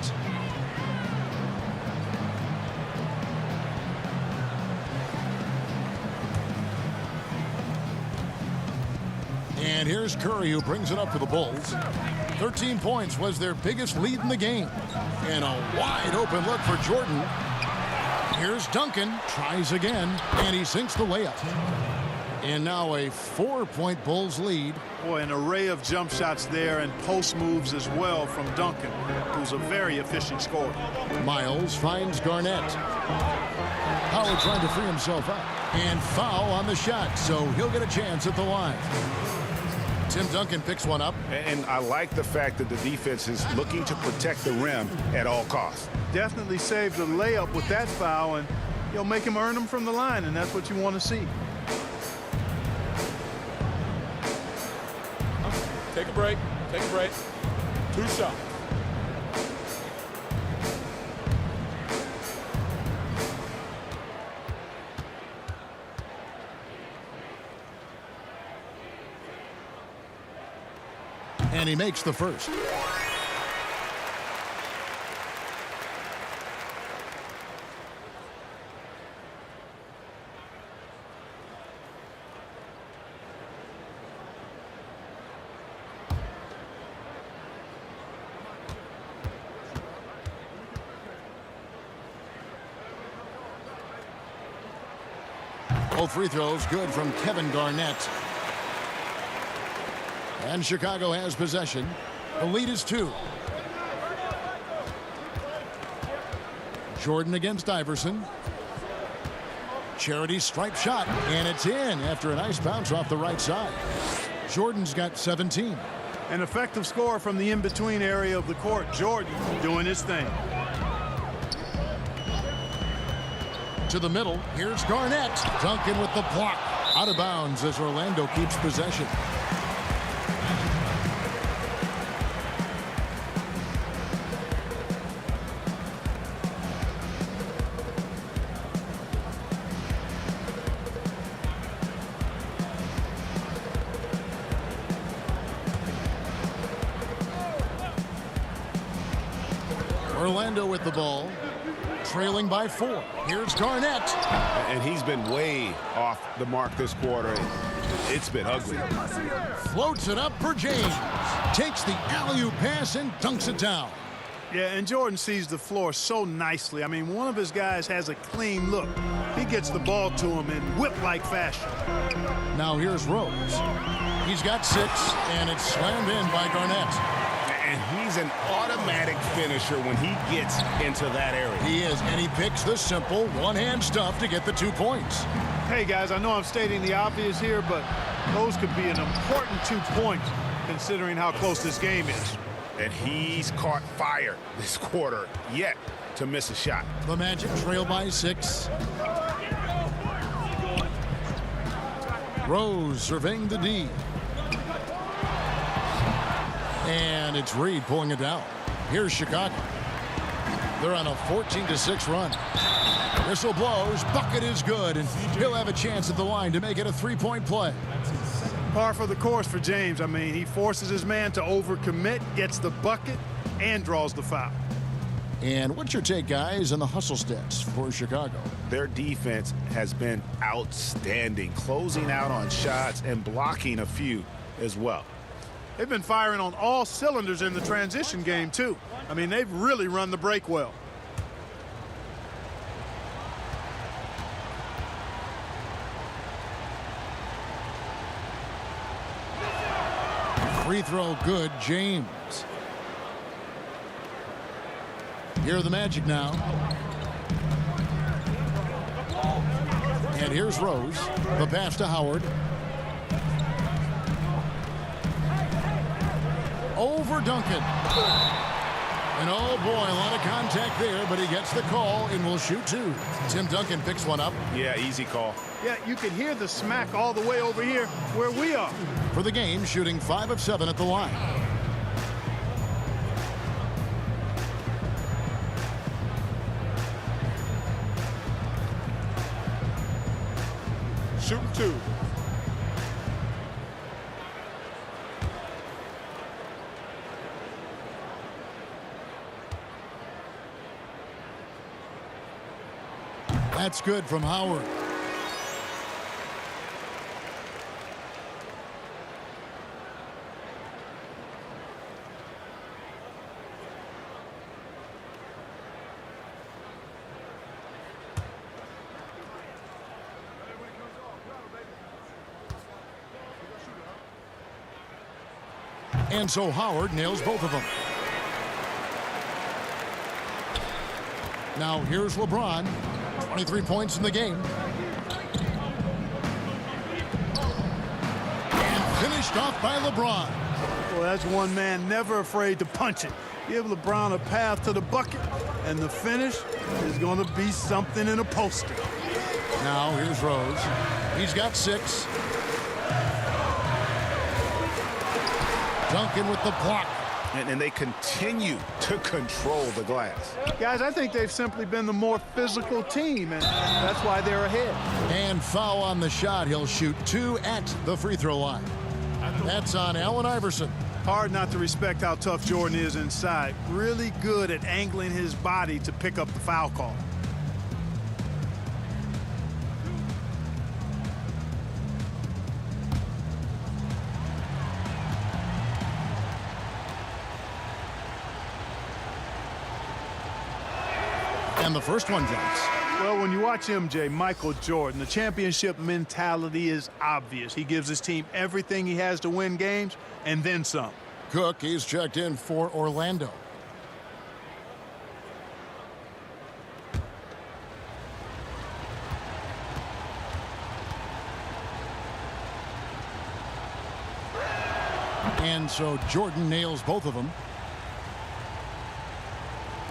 And here's Curry, who brings it up for the Bulls. 13 points was their biggest lead in the game. And a wide open look for Jordan. Here's Duncan, tries again, and he sinks the layup. And now a 4-point Bulls lead. Boy, an array of jump shots there and post moves as well from Duncan, who's a very efficient scorer. Miles finds Garnett. Howard trying to free himself up. And foul on the shot, so he'll get a chance at the line. Tim Duncan picks one up. And I like the fact that the defense is looking to protect the rim at all costs. Definitely saved the layup with that foul, and you'll make him earn them from the line, and that's what you want to see. Take a break. Take a break. 2 shots. And he makes the first. Both free throws good from Kevin Garnett. And Chicago has possession. The lead is 2. Jordan against Iverson. Charity stripe shot, and it's in after a nice bounce off the right side. Jordan's got 17. An effective score from the in-between area of the court. Jordan doing his thing. To the middle, here's Garnett. Duncan with the block. Out of bounds as Orlando keeps possession. Orlando with the ball, trailing by 4. Here's Garnett. And he's been way off the mark this quarter. It's been ugly. Floats it up for James. Takes the alley-oop pass and dunks it down. Yeah, and Jordan sees the floor so nicely. I mean, one of his guys has a clean look. He gets the ball to him in whip-like fashion. Now here's Rose. He's got 6, and it's slammed in by Garnett. And he's an automatic finisher when he gets into that area. He is, and he picks the simple one-hand stuff to get the 2 points. Hey, guys, I know I'm stating the obvious here, but those could be an important 2 points considering how close this game is. And he's caught fire this quarter yet to miss a shot. The Magic trail by 6. Rose surveying the D. And it's Reed pulling it down. Here's Chicago. They're on a 14-6 run. Whistle blows. Bucket is good, and he'll have a chance at the line to make it a 3-point play. Par for the course for James. I mean, he forces his man to overcommit, gets the bucket, and draws the foul. And what's your take, guys, on the hustle stats for Chicago? Their defense has been outstanding, closing out on shots and blocking a few as well. They've been firing on all cylinders in the transition game, too. I mean, they've really run the break well. Free throw good, James. Here are the Magic now. And here's Rose. The pass to Howard. Over Duncan. And oh boy, a lot of contact there, but he gets the call and will shoot 2. Tim Duncan picks one up. Yeah, easy call. Yeah, you can hear the smack all the way over here where we are. For the game, shooting 5 of 7 at the line. Shooting 2. That's good from Howard. And so Howard nails both of them. Now here's LeBron. 23 points in the game. And finished off by LeBron. Well, that's one man never afraid to punch it. Give LeBron a path to the bucket, and the finish is going to be something in a poster. Now here's Rose. He's got 6. Duncan with the block. And they continue to control the glass. Guys, I think they've simply been the more physical team, and that's why they're ahead. And foul on the shot. He'll shoot 2 at the free throw line. That's on Allen Iverson. Hard not to respect how tough Jordan is inside. Really good at angling his body to pick up the foul call. And the first one drops. Well, when you watch MJ, Michael Jordan, the championship mentality is obvious. He gives his team everything he has to win games, and then some. Cook, he's checked in for Orlando. And so Jordan nails both of them.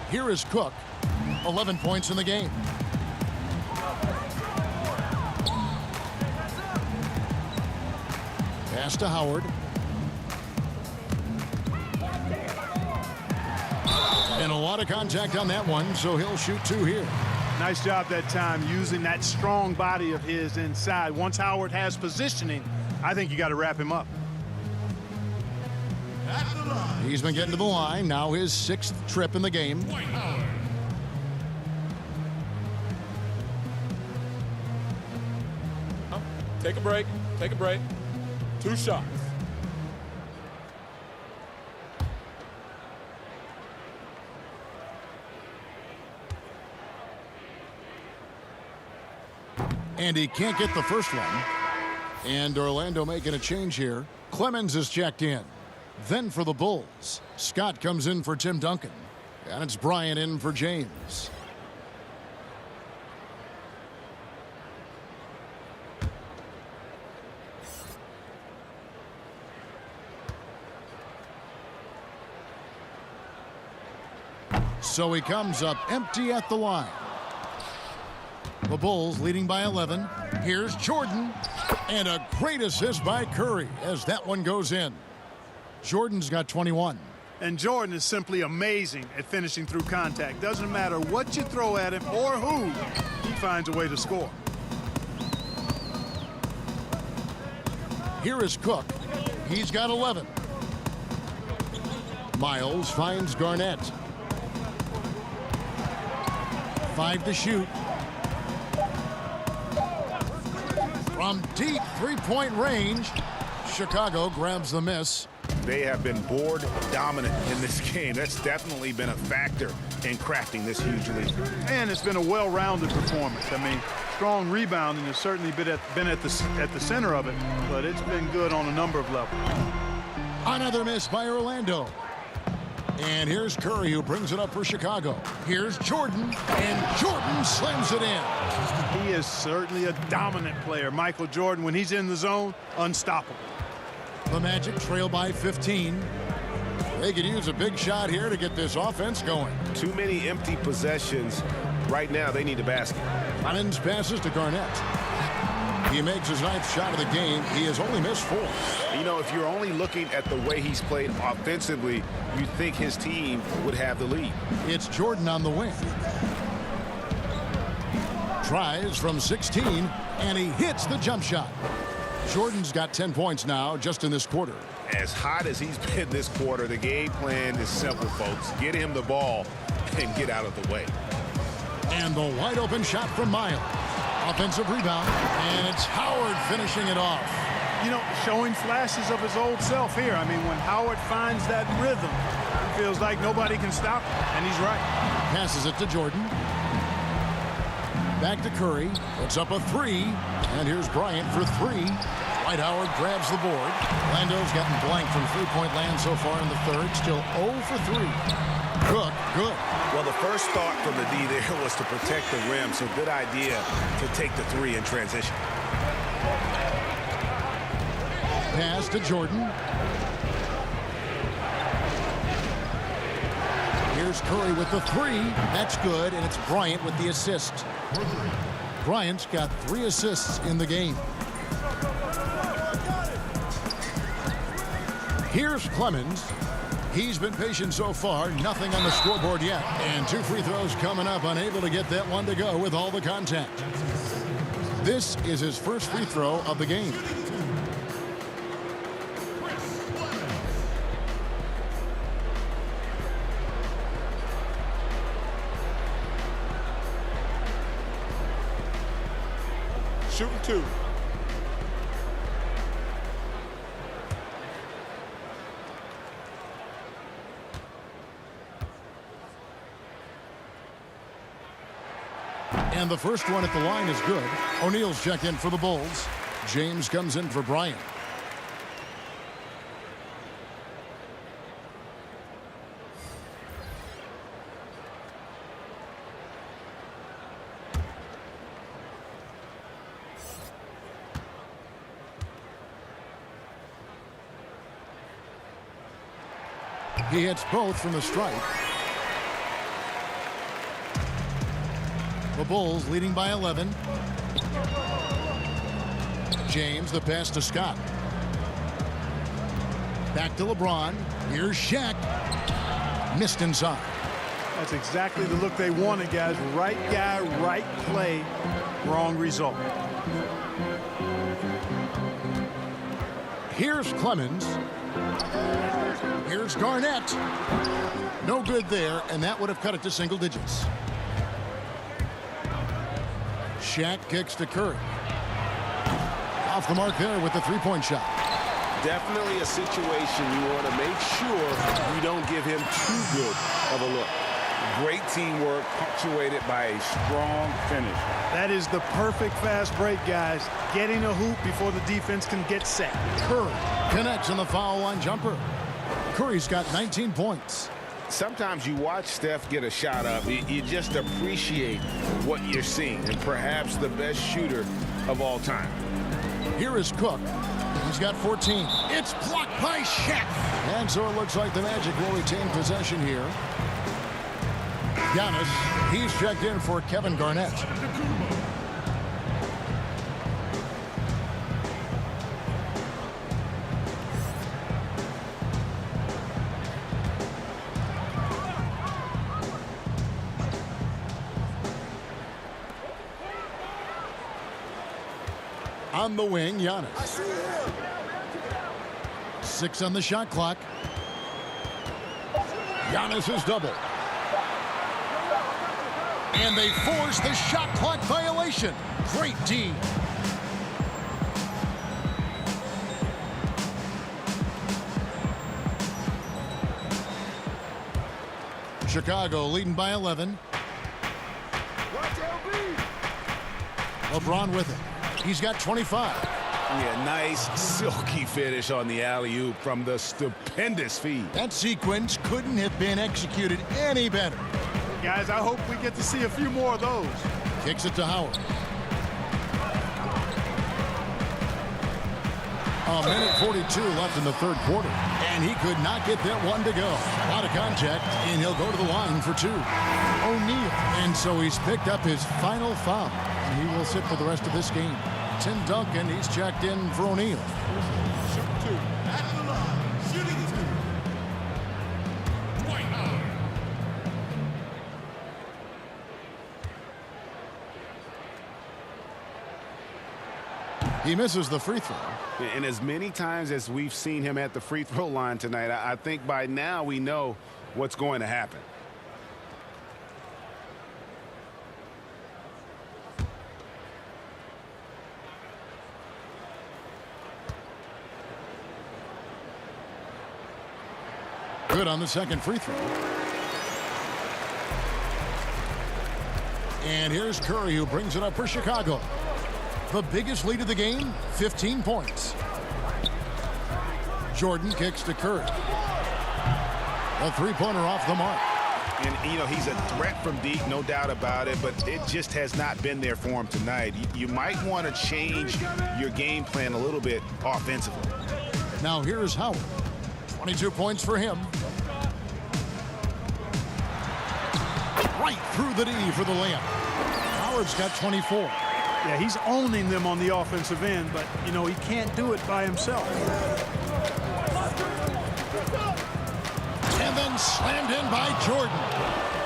Here is Cook. 11 points in the game. Pass to Howard. And a lot of contact on that one, so he'll shoot 2 here. Nice job that time using that strong body of his inside. Once Howard has positioning, I think you got to wrap him up. He's been getting to the line. Now his 6th trip in the game. Take a break. Take a break. 2 shots. And he can't get the first one. And Orlando making a change here. Clemens is checked in. Then for the Bulls, Scott comes in for Tim Duncan. And it's Bryant in for James. So he comes up empty at the line. The Bulls leading by 11. Here's Jordan. And a great assist by Curry as that one goes in. Jordan's got 21. And Jordan is simply amazing at finishing through contact. Doesn't matter what you throw at him or who, he finds a way to score. Here is Cook. He's got 11. Miles finds Garnett. 5 to shoot. From deep three-point range, Chicago grabs the miss. They have been board dominant in this game. That's definitely been a factor in crafting this huge lead. And it's been a well-rounded performance. I mean, strong rebounding has certainly been at the center of it, but it's been good on a number of levels. Another miss by Orlando. And here's Curry, who brings it up for Chicago. Here's Jordan, and Jordan slams it in. He is certainly a dominant player. Michael Jordan, when he's in the zone, unstoppable. The Magic trail by 15. They could use a big shot here to get this offense going. Too many empty possessions. Right now, they need a basket. Clemens passes to Garnett. He makes his 9th shot of the game. He has only missed 4. You know, if you're only looking at the way he's played offensively, you think his team would have the lead. It's Jordan on the wing. Tries from 16, and he hits the jump shot. Jordan's got 10 points now just in this quarter. As hot as he's been this quarter, the game plan is simple, folks. Get him the ball and get out of the way. And the wide open shot from Miles. Offensive rebound, and it's Howard finishing it off. You know, showing flashes of his old self here. I mean, when Howard finds that rhythm, it feels like nobody can stop him, and he's right. Passes it to Jordan. Back to Curry. It's up a three, and here's Bryant for three. Dwight Howard grabs the board. Lando's gotten blank from three-point land so far in the third. Still 0 for 3. Cook, good. Well, the first thought from the D there was to protect the rim, so good idea to take the three in transition. Pass to Jordan. Here's Curry with the three. That's good, and it's Bryant with the assist. Bryant's got 3 assists in the game. Here's Clemens. He's been patient so far. Nothing on the scoreboard yet. And 2 free throws coming up. Unable to get that one to go with all the contact. This is his first free throw of the game. Shooting 2. And the first one at the line is good. O'Neal's checked in for the Bulls. James comes in for Bryant. He hits both from the stripe. The Bulls leading by 11. James, the pass to Scott. Back to LeBron. Here's Shaq. Missed inside. That's exactly the look they wanted, guys. Right guy, right play, wrong result. Here's Clemens. Here's Garnett. No good there, and that would have cut it to single digits. Shaq kicks to Curry. Off the mark there with the three-point shot. Definitely a situation you want to make sure you don't give him too good of a look. Great teamwork punctuated by a strong finish. That is the perfect fast break, guys. Getting a hoop before the defense can get set. Curry connects on the foul line jumper. Curry's got 19 points. Sometimes you watch Steph get a shot up. You just appreciate what you're seeing, and perhaps the best shooter of all time. Here is Cook. He's got 14. It's blocked by Shaq. And so it looks like the Magic will retain possession here. Giannis, he's checked in for Kevin Garnett. On the wing, Giannis. 6 on the shot clock. Giannis is double. And they force the shot clock violation. Great D. Chicago leading by 11. LeBron with it. He's got 25. Yeah, nice silky finish on the alley-oop from the stupendous feed. That sequence couldn't have been executed any better. Guys, I hope we get to see a few more of those. Kicks it to Howard. A minute 42 left in the third quarter. And he could not get that one to go. A lot of contact, and he'll go to the line for 2. O'Neal. And so he's picked up his final foul. And he will sit for the rest of this game. Tim Duncan, he's checked in for O'Neal. Shooting 2. At the line. Shooting 2. Dwight Howard. He misses the free throw. And as many times as we've seen him at the free throw line tonight, I think by now we know what's going to happen. Good on the second free throw. And here's Curry, who brings it up for Chicago. The biggest lead of the game, 15 points. Jordan kicks to Curry. A three-pointer off the mark. And, you know, he's a threat from deep, no doubt about it, but it just has not been there for him tonight. You might want to change your game plan a little bit offensively. Now here's Howard. 22 points for him. Right through the D for the layup. Howard's got 24. Yeah, he's owning them on the offensive end, but, you know, he can't do it by himself. And then slammed in by Jordan.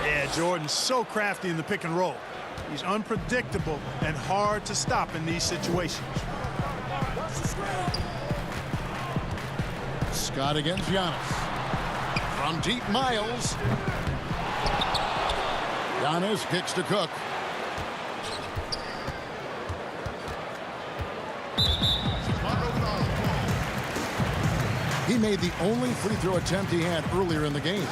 Yeah, Jordan's so crafty in the pick and roll. He's unpredictable and hard to stop in these situations. Scott against Giannis. From deep, Miles. Giannis kicks to Cook. He made the only free throw attempt he had earlier in the game.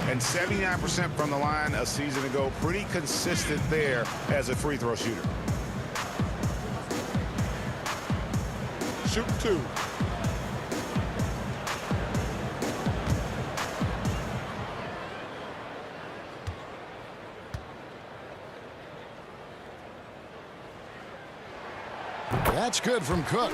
And 79% from the line a season ago. Pretty consistent there as a free throw shooter. Shooting 2. That's good from Cook.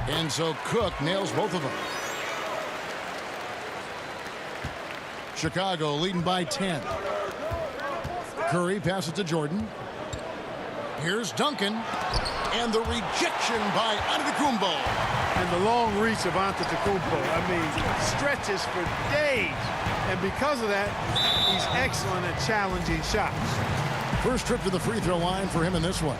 And so Cook nails both of them. Chicago leading by 10. Curry passes to Jordan. Here's Duncan. And the rejection by Antetokounmpo. And the long reach of Antetokounmpo. I mean, stretches for days. And because of that, he's excellent at challenging shots. First trip to the free throw line for him in this one.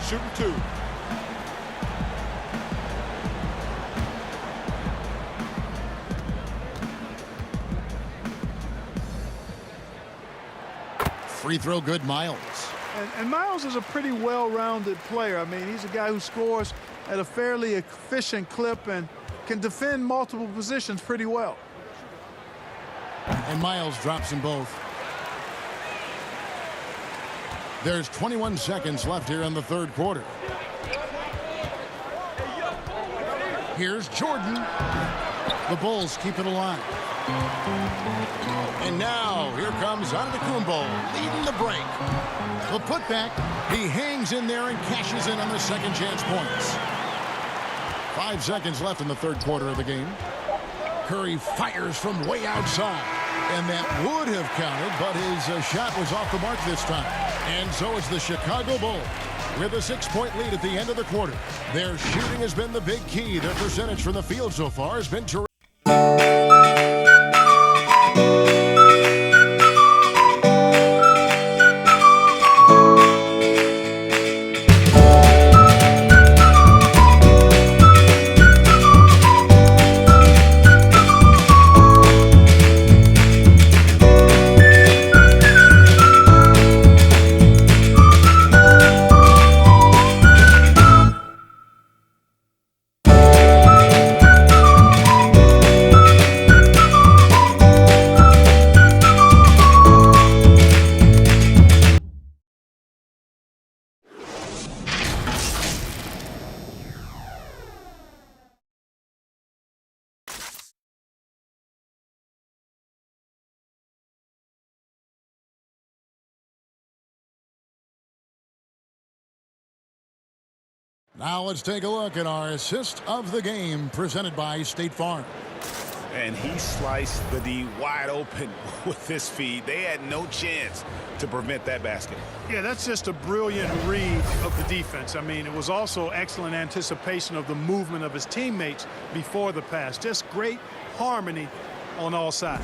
Shooting 2. Free throw good, Miles. And Miles is a pretty well-rounded player. I mean, he's a guy who scores at a fairly efficient clip and can defend multiple positions pretty well. And Miles drops them both. There's 21 seconds left here in the third quarter. Here's Jordan. The Bulls keep it alive. And now here comes Antetokounmpo leading the break. The putback, he hangs in there and cashes in on the second chance points. 5 seconds left in the third quarter of the game. Curry fires from way outside. And that would have counted, but his shot was off the mark this time. And so it's the Chicago Bulls with a 6-point lead at the end of the quarter. Their shooting has been the big key. Their percentage from the field so far has been terrific. Now let's take a look at our assist of the game presented by State Farm. And he sliced the D wide open with this feed. They had no chance to prevent that basket. Yeah, that's just a brilliant read of the defense. I mean, it was also excellent anticipation of the movement of his teammates before the pass. Just great harmony on all sides.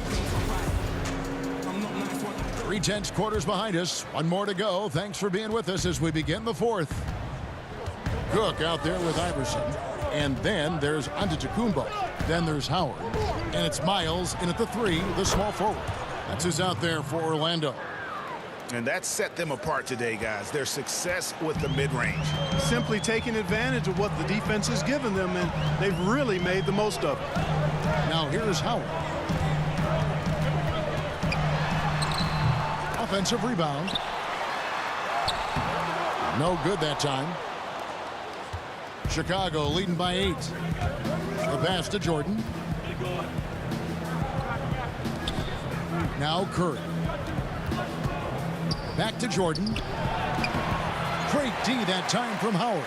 3 tenths quarters behind us. 1 more to go. Thanks for being with us as we begin the fourth. Cook out there with Iverson. And then there's Antetokounmpo. Then there's Howard. And it's Miles in at the 3, the small forward. That's who's out there for Orlando. And that set them apart today, guys. Their success with the mid-range. Simply taking advantage of what the defense has given them, and they've really made the most of it. Now here's Howard. Offensive rebound. No good that time. Chicago leading by 8. The pass to Jordan. Now Curry. Back to Jordan. Great D that time from Howard.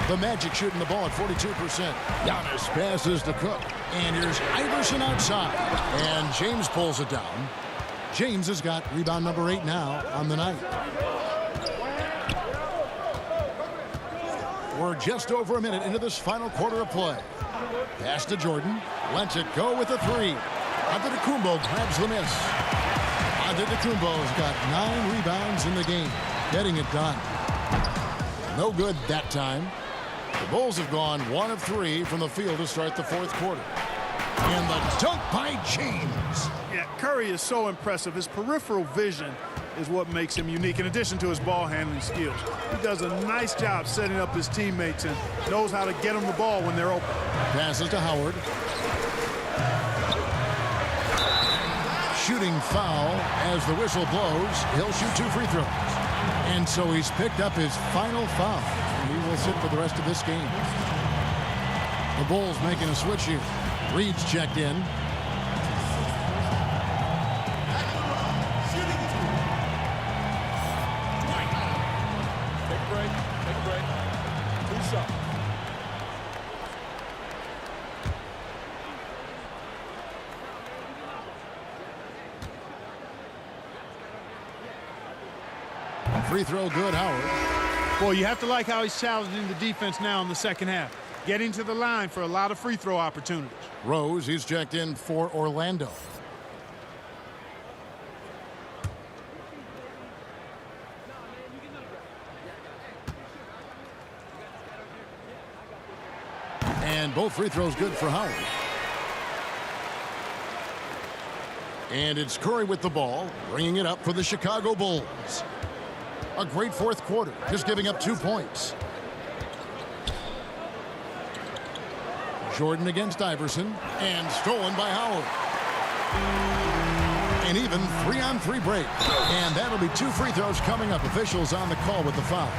The Magic shooting the ball at 42%. Giannis passes to Cook. And here's Iverson outside. And James pulls it down. James has got rebound number 8 now on the night. We're just over a minute into this final quarter of play. Pass to Jordan. Lets it go with a 3. Antetokounmpo grabs the miss. Antetokounmpo's got 9 rebounds in the game. Getting it done. No good that time. The Bulls have gone 1 of 3 from the field to start the fourth quarter. And the dunk by James. Yeah, Curry is so impressive. His peripheral vision is what makes him unique, in addition to his ball handling skills. He does a nice job setting up his teammates and knows how to get them the ball when they're open. Passes to Howard. Shooting foul as the whistle blows. He'll shoot 2 free throws. And so he's picked up his final foul. And he will sit for the rest of this game. The Bulls making a switch here. Reed's checked in. Take a break. Take a break. 2 shots. Free throw good, Howard. Boy, you have to like how he's challenging the defense now in the second half. Getting to the line for a lot of free throw opportunities. Rose, he's checked in for Orlando. And both free throws good for Howard. And it's Curry with the ball, bringing it up for the Chicago Bulls. A great fourth quarter, just giving up 2 points. Jordan against Iverson, and stolen by Howard. An even 3-on-3 break. And that'll be 2 free throws coming up. Officials on the call with the foul.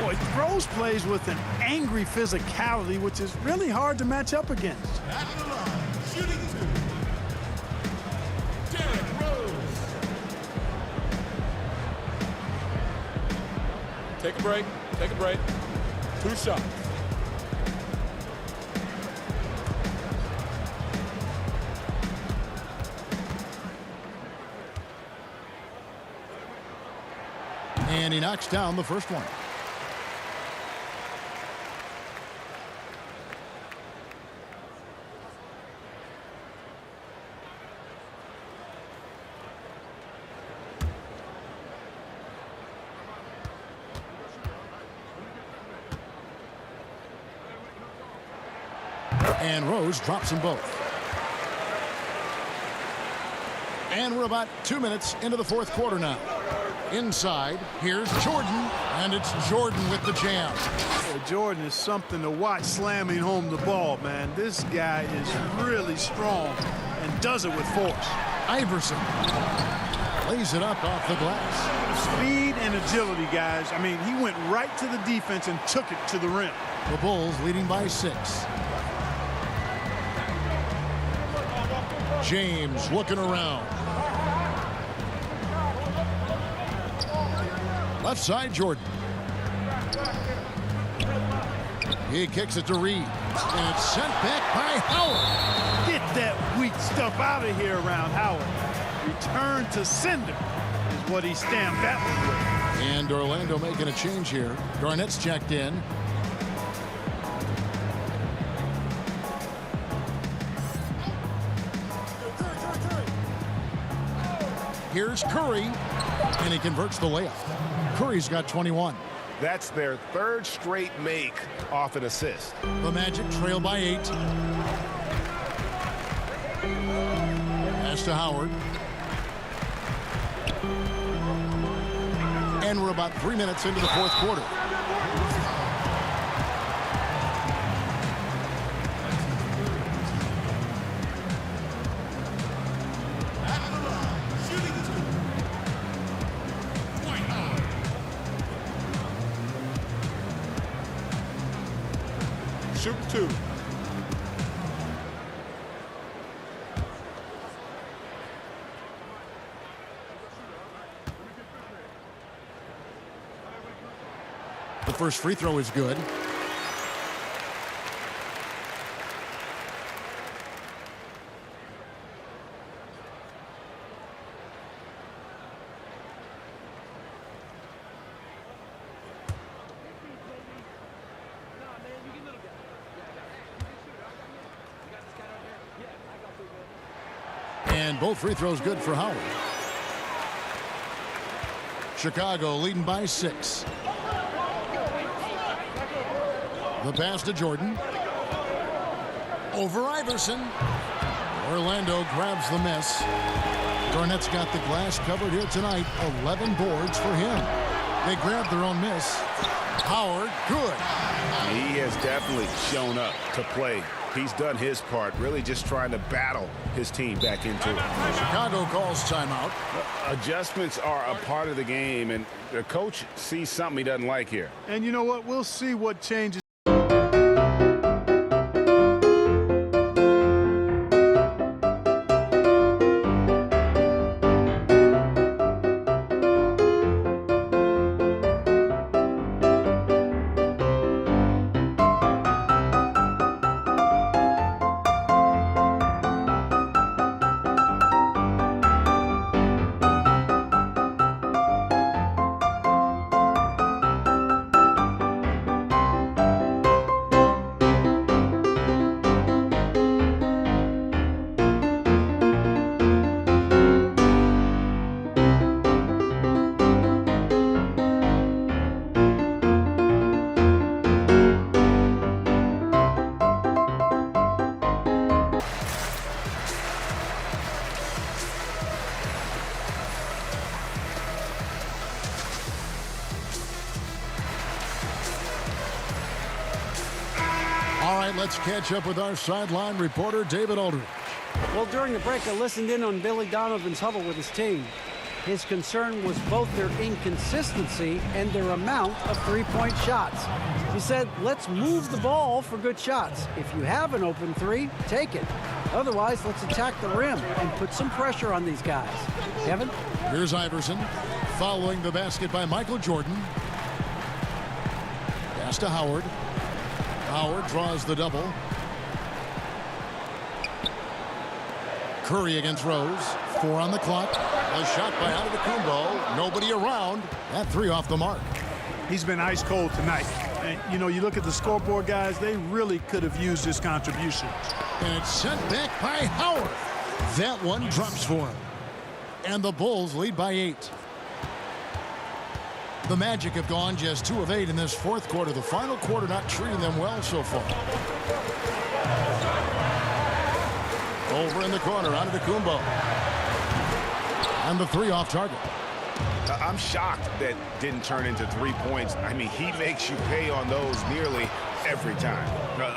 Boy, Rose plays with an angry physicality, which is really hard to match up against. At the line, shooting 2. Derrick Rose. Take a break. Take a break. 2 shots. And he knocks down the first one. And Rose drops them both. And we're about 2 minutes into the fourth quarter now. Inside, here's Jordan, and it's Jordan with the jam. Boy, Jordan is something to watch slamming home the ball, man. This guy is really strong and does it with force. Iverson lays it up off the glass. Speed and agility, guys. I mean, he went right to the defense and took it to the rim. The Bulls leading by 6. James looking around. Left side, Jordan. He kicks it to Reed. And it's sent back by Howard. Get that weak stuff out of here around Howard. Return to sender is what he stamped that one with. And Orlando making a change here. Garnett's checked in. Here's Curry, and he converts the layup. Curry's got 21. That's their third straight make off an assist. The Magic trail by 8. Pass to Howard. And we're about 3 minutes into the fourth quarter. Shoot 2. The first free throw is good. And both free throws good for Howard. Chicago leading by 6. The pass to Jordan. Over Iverson. Orlando grabs the miss. Garnett's got the glass covered here tonight. 11 boards for him. They grab their own miss. Howard, good. He has definitely shown up to play. He's done his part, really just trying to battle his team back into it. Chicago calls timeout. Adjustments are a part of the game, and the coach sees something he doesn't like here. And you know what? We'll see what changes. All right, let's catch up with our sideline reporter, David Aldridge. Well, during the break, I listened in on Billy Donovan's huddle with his team. His concern was both their inconsistency and their amount of three-point shots. He said, let's move the ball for good shots. If you have an open three, take it. Otherwise, let's attack the rim and put some pressure on these guys. Kevin? Here's Iverson following the basket by Michael Jordan. Pass to Howard. Howard draws the double. Curry against Rose. 4 on the clock. A shot by Antetokounmpo. Nobody around. That 3 off the mark. He's been ice cold tonight. And, you know, you look at the scoreboard, guys, they really could have used his contribution. And it's sent back by Howard. That one drops for him. And the Bulls lead by 8. The Magic have gone just 2 of 8 in this fourth quarter. The final quarter not treating them well so far. Over in the corner, Antetokounmpo. And the 3 off target. I'm shocked that didn't turn into 3 points. I mean, he makes you pay on those nearly every time.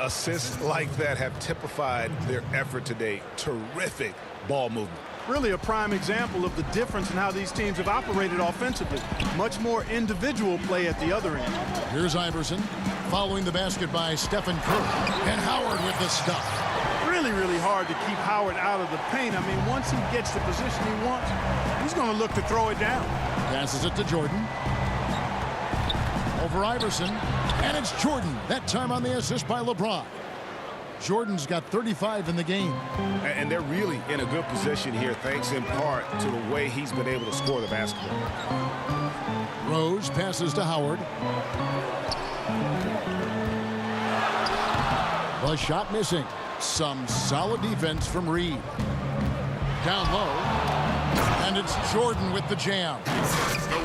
Assists like that have typified their effort today. Terrific ball movement. Really a prime example of the difference in how these teams have operated offensively. Much more individual play at the other end. Here's Iverson following the basket by Stephen Curry. And Howard with the stuff. Really, really hard to keep Howard out of the paint. I mean, once he gets the position he wants, he's going to look to throw it down. Passes it to Jordan. Over Iverson. And it's Jordan. That time on the assist by LeBron. Jordan's got 35 in the game. And they're really in a good position here, thanks in part to the way he's been able to score the basketball. Rose passes to Howard. The shot missing. Some solid defense from Reed. Down low. And it's Jordan with the jam.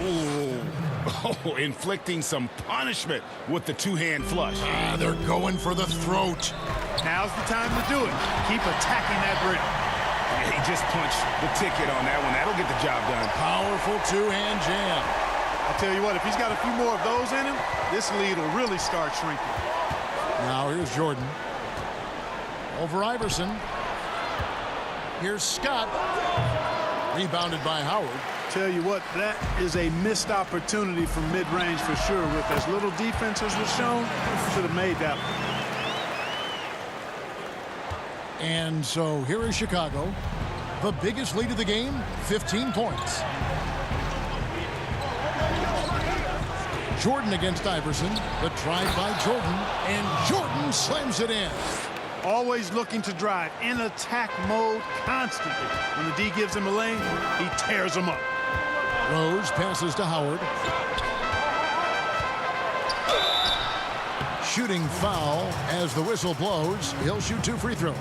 Ooh. Oh, inflicting some punishment with the two-hand flush. They're going for the throat. Now's the time to do it. Keep attacking that brittle. Yeah, he just punched the ticket on that one. That'll get the job done. Powerful two-hand jam. I'll tell you what, if he's got a few more of those in him, this lead will really start shrinking. Now here's Jordan. Over Iverson. Here's Scott. Rebounded by Howard. Tell you what, that is a missed opportunity from mid-range for sure. With as little defense as was shown, should have made that one. And so here is Chicago. The biggest lead of the game, 15 points. Jordan against Iverson. The drive by Jordan. And Jordan slams it in. Always looking to drive in attack mode constantly. When the D gives him a lane, he tears them up. Rose passes to Howard. Shooting foul as the whistle blows. He'll shoot 2 free throws.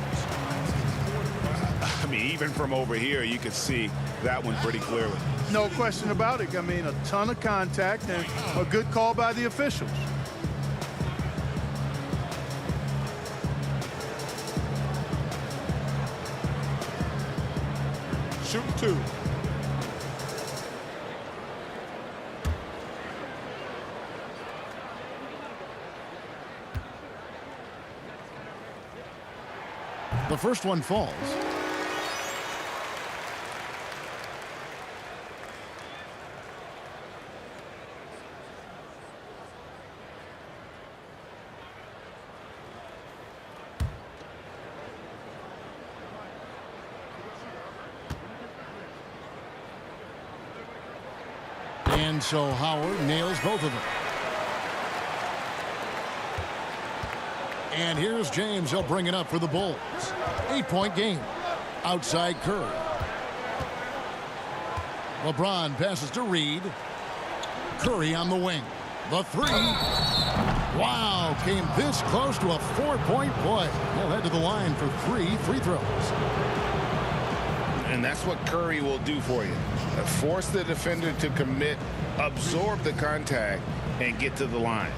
I mean, even from over here, you could see that one pretty clearly. No question about it. I mean, a ton of contact and a good call by the officials. Shooting 2. The first one falls. And so Howard nails both of them. And here's James. He'll bring it up for the Bulls. 8-point game. Outside Curry. LeBron passes to Reed. Curry on the wing. The three. Wow, came this close to a 4-point play. He'll head to the line for 3 free throws. And that's what Curry will do for you. Force the defender to commit, absorb the contact, and get to the line.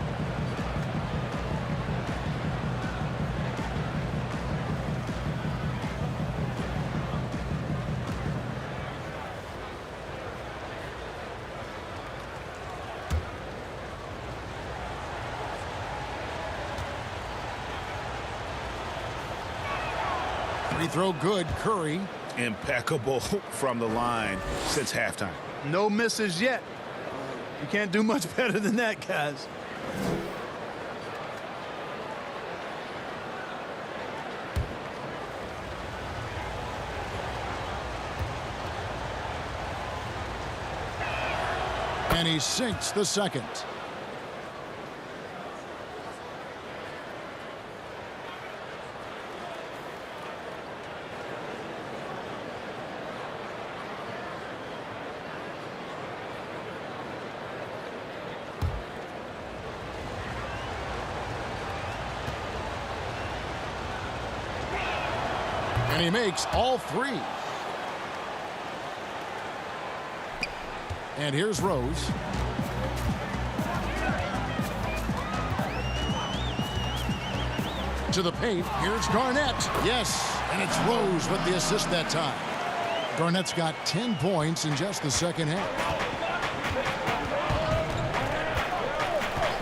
Free throw good, Curry. Impeccable from the line since halftime. No misses yet. You can't do much better than that, guys. And he sinks the second. And he makes all 3. And here's Rose. To the paint. Here's Garnett. Yes, and it's Rose with the assist that time. Garnett's got 10 points in just the second half.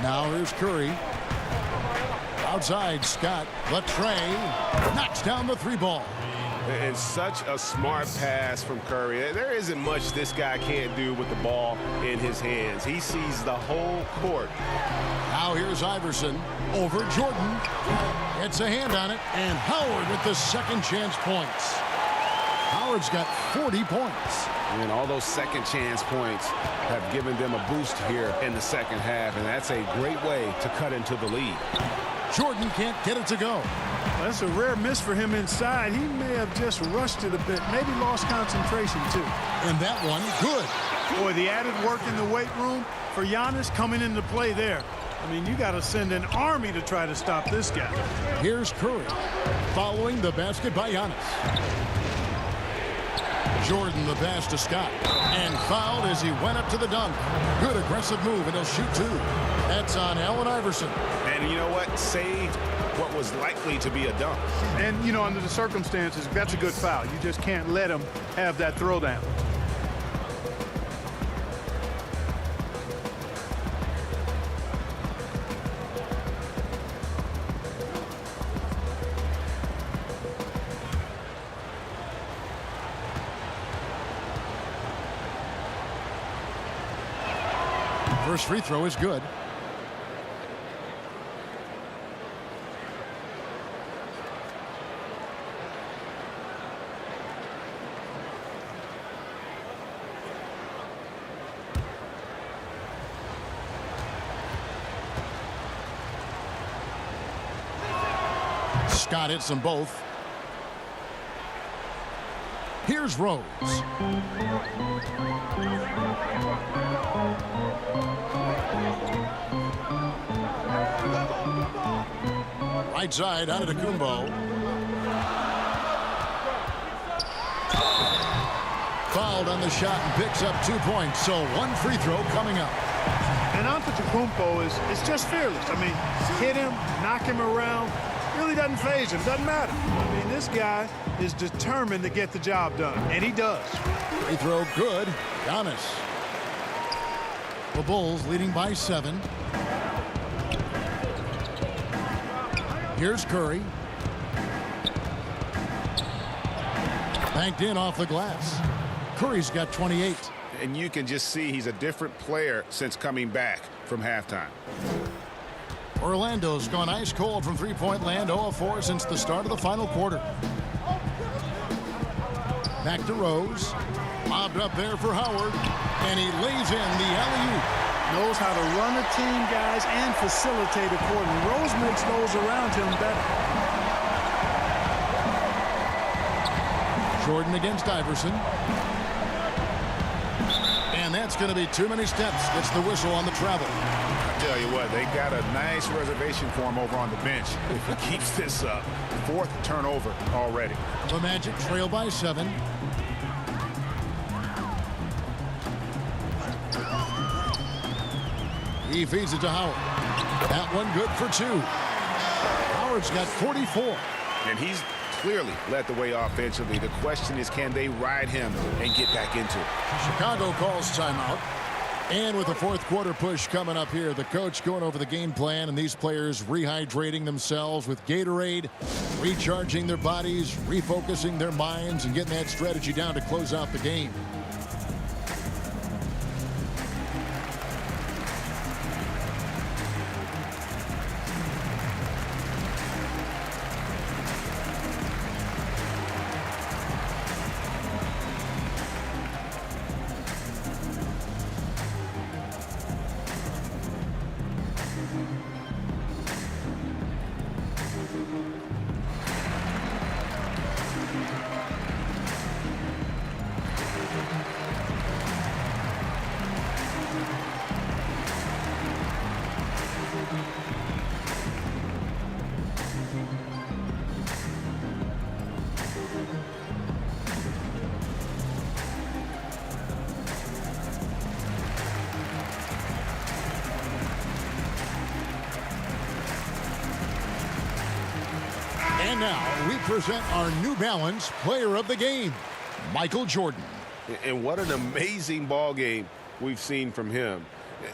Now here's Curry. Outside, Scott. Latrey knocks down the 3 ball. And such a smart pass from Curry. There isn't much this guy can't do with the ball in his hands. He sees the whole court. Now here's Iverson over Jordan. Gets a hand on it, and Howard with the second chance points. Howard's got 40 points. And all those second chance points have given them a boost here in the second half, and that's a great way to cut into the lead. Jordan can't get it to go. That's a rare miss for him inside. He may have just rushed it a bit, maybe lost concentration too. And that one, good. Boy, the added work in the weight room for Giannis coming into play there. I mean, you got to send an army to try to stop this guy. Here's Curry following the basket by Giannis. Jordan the pass to Scott. And fouled as he went up to the dunk. Good aggressive move, and he'll shoot 2. That's on Allen Iverson. And you know what? Saved what was likely to be a dunk. And, you know, under the circumstances, that's a good foul. You just can't let him have that throwdown. First free throw is good. Scott hits them both. Here's Rose. Right side, Antetokounmpo. Fouled on the shot and picks up 2 points. So 1 free throw coming up. And Antetokounmpo is just fearless. I mean, hit him, knock him around. Really doesn't faze him. Doesn't matter. I mean, this guy is determined to get the job done, and he does. Free throw good. Giannis. The Bulls leading by 7. Here's Curry. Banked in off the glass. Curry's got 28. And you can just see he's a different player since coming back from halftime. Orlando's gone ice cold from three-point land, 0 of 4 since the start of the final quarter. Back to Rose. Lobbed up there for Howard. And he lays in the alley-oop. Knows how to run a team, guys, and facilitate accordingly. Rose makes those around him better. Jordan against Iverson. And that's going to be too many steps. Gets the whistle on the travel. I tell you what, they got a nice reservation for him over on the bench if he keeps this up. 4th turnover already. The Magic trail by 7. He feeds it to Howard. That one good for 2. Howard's got 44. And he's clearly led the way offensively. The question is, can they ride him and get back into it? Chicago calls timeout. And with the 4th quarter push coming up here, the coach going over the game plan and these players rehydrating themselves with Gatorade, recharging their bodies, refocusing their minds, and getting that strategy down to close out the game. And now we present our New Balance Player of the Game, Michael Jordan. And what an amazing ball game we've seen from him.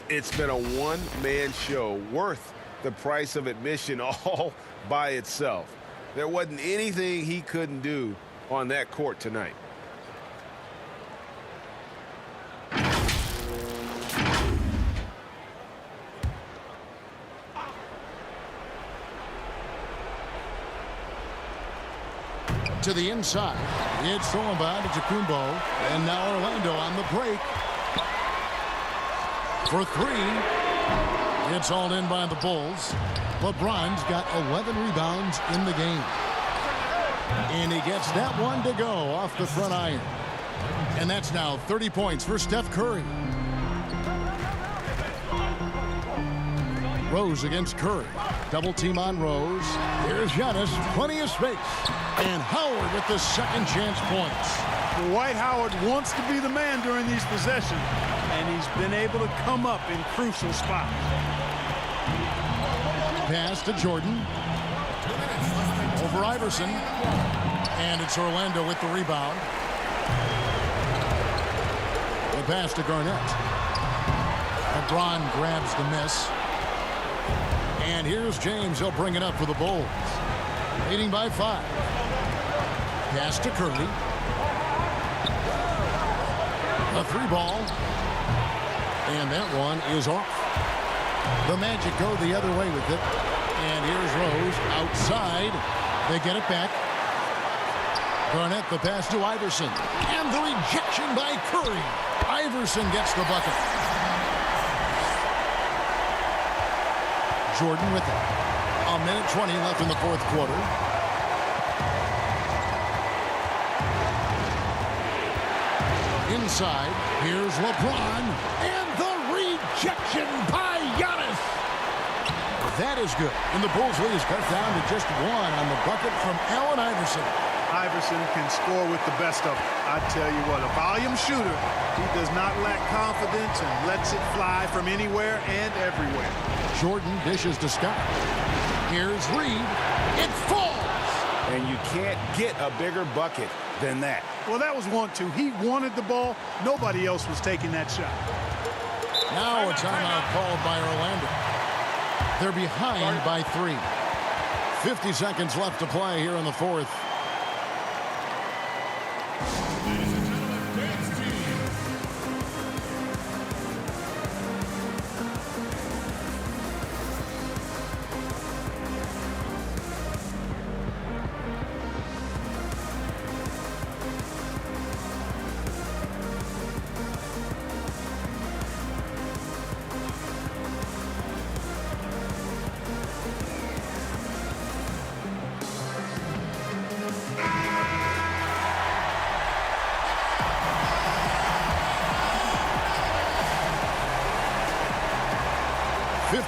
It's been a one-man show worth the price of admission all by itself. There wasn't anything he couldn't do on that court tonight. To the inside. It's thrown by Antetokounmpo. And now Orlando on the break. For 3. It's hauled in by the Bulls. LeBron's got 11 rebounds in the game. And he gets that one to go off the front iron. And that's now 30 points for Steph Curry. Rose against Curry. Double team on Rose. Here's Giannis. Plenty of space. And Howard with the second chance points. Dwight Howard wants to be the man during these possessions, and he's been able to come up in crucial spots. Pass to Jordan. Over Iverson. And it's Orlando with the rebound. The pass to Garnett. LeBron grabs the miss. And here's James. He'll bring it up for the Bulls. Leading by 5. Pass to Curry. A 3-ball. And that one is off. The Magic go the other way with it. And here's Rose outside. They get it back. Garnett, the pass to Iverson. And the rejection by Curry. Iverson gets the bucket. Jordan with it. A minute 20 left in the fourth quarter. Inside, here's LeBron. And the rejection by Giannis. That is good. And the Bulls lead is cut down to just 1 on the bucket from Allen Iverson. Iverson can score with the best of them. I tell you what, a volume shooter. He does not lack confidence and lets it fly from anywhere and everywhere. Jordan dishes to Scott. Here's Reed. It falls. And you can't get a bigger bucket than that. Well, that was 1-2. He wanted the ball. Nobody else was taking that shot. Now a timeout called by Orlando. They're behind by 3. 50 seconds left to play here in the fourth.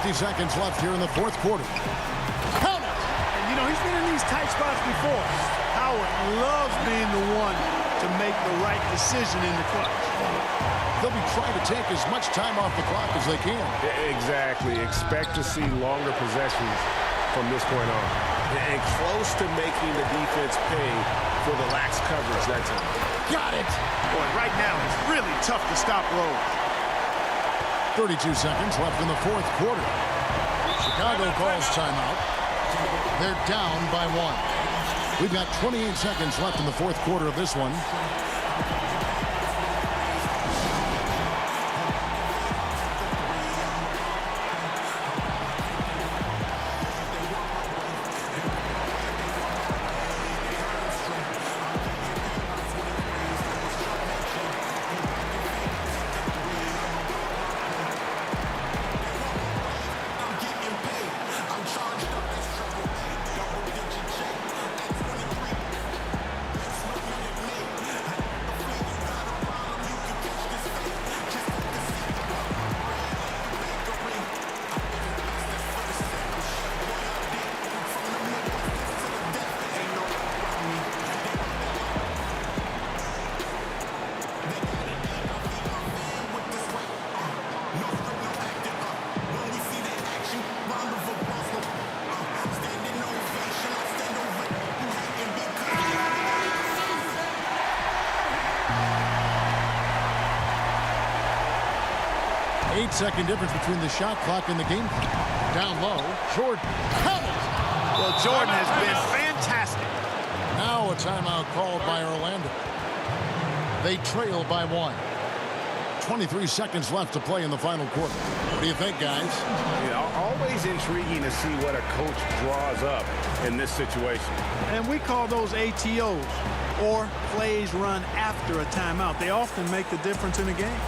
Seconds left here in the fourth quarter. Count it! And you know, he's been in these tight spots before. Howard loves being the one to make the right decision in the clutch. They'll be trying to take as much time off the clock as they can. Exactly. Expect to see longer possessions from this point on. And close to making the defense pay for the lax coverage that time. Got it! Boy, right now it's really tough to stop Rose. 32 seconds left in the fourth quarter. Chicago calls timeout. They're down by 1. We've got 28 seconds left in the fourth quarter of this one. Second difference between the shot clock and the game clock. Down low, Jordan. Count it! Well, Jordan has been fantastic. Now a timeout called by Orlando. They trail by 1. 23 seconds left to play in the final quarter. What do you think, guys? Always intriguing to see what a coach draws up in this situation. And we call those ATOs, or plays run after a timeout. They often make the difference in a game.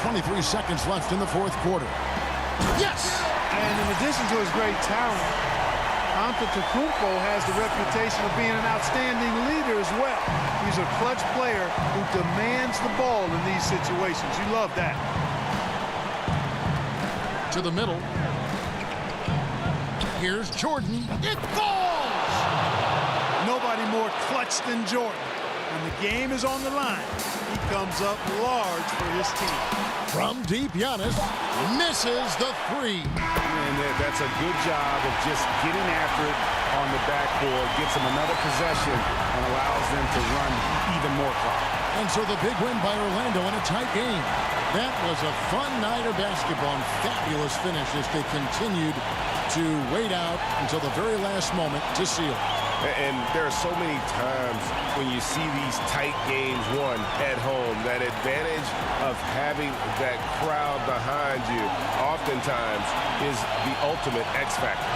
23 seconds left in the fourth quarter. Yes! And in addition to his great talent, Antetokounmpo has the reputation of being an outstanding leader as well. He's a clutch player who demands the ball in these situations. You love that. To the middle. Here's Jordan. It falls! Nobody more clutch than Jordan. When the game is on the line, he comes up large for his team. From deep, Giannis misses the three. And that's a good job of just getting after it on the backboard, gets them another possession, and allows them to run even more clock. And so the big win by Orlando in a tight game. That was a fun night of basketball and fabulous finish as they continued to wait out until the very last moment to seal. And there are so many times when you see these tight games won at home, that advantage of having that crowd behind you oftentimes is the ultimate X factor.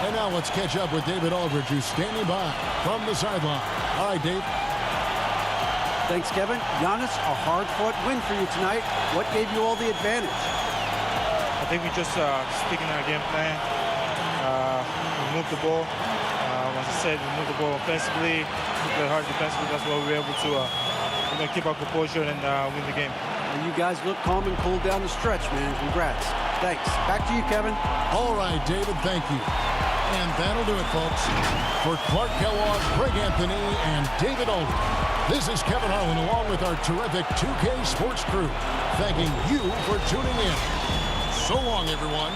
And now let's catch up with David Aldridge, who's standing by from the sideline. All right, Dave. Thanks, Kevin. Giannis, a hard-fought win for you tonight. What gave you all the advantage? I think we just sticking our game plan. We moved the ball. As I said, we moved the ball offensively. We played hard defensively. That's why we were able to keep our composure and win the game. Well, you guys look calm and cool down the stretch, man. Congrats. Thanks. Back to you, Kevin. All right, David, thank you. And that'll do it, folks. For Clark Kellogg, Greg Anthony, and David Aldridge, this is Kevin Harlan along with our terrific 2K Sports crew, thanking you for tuning in. So long, everyone.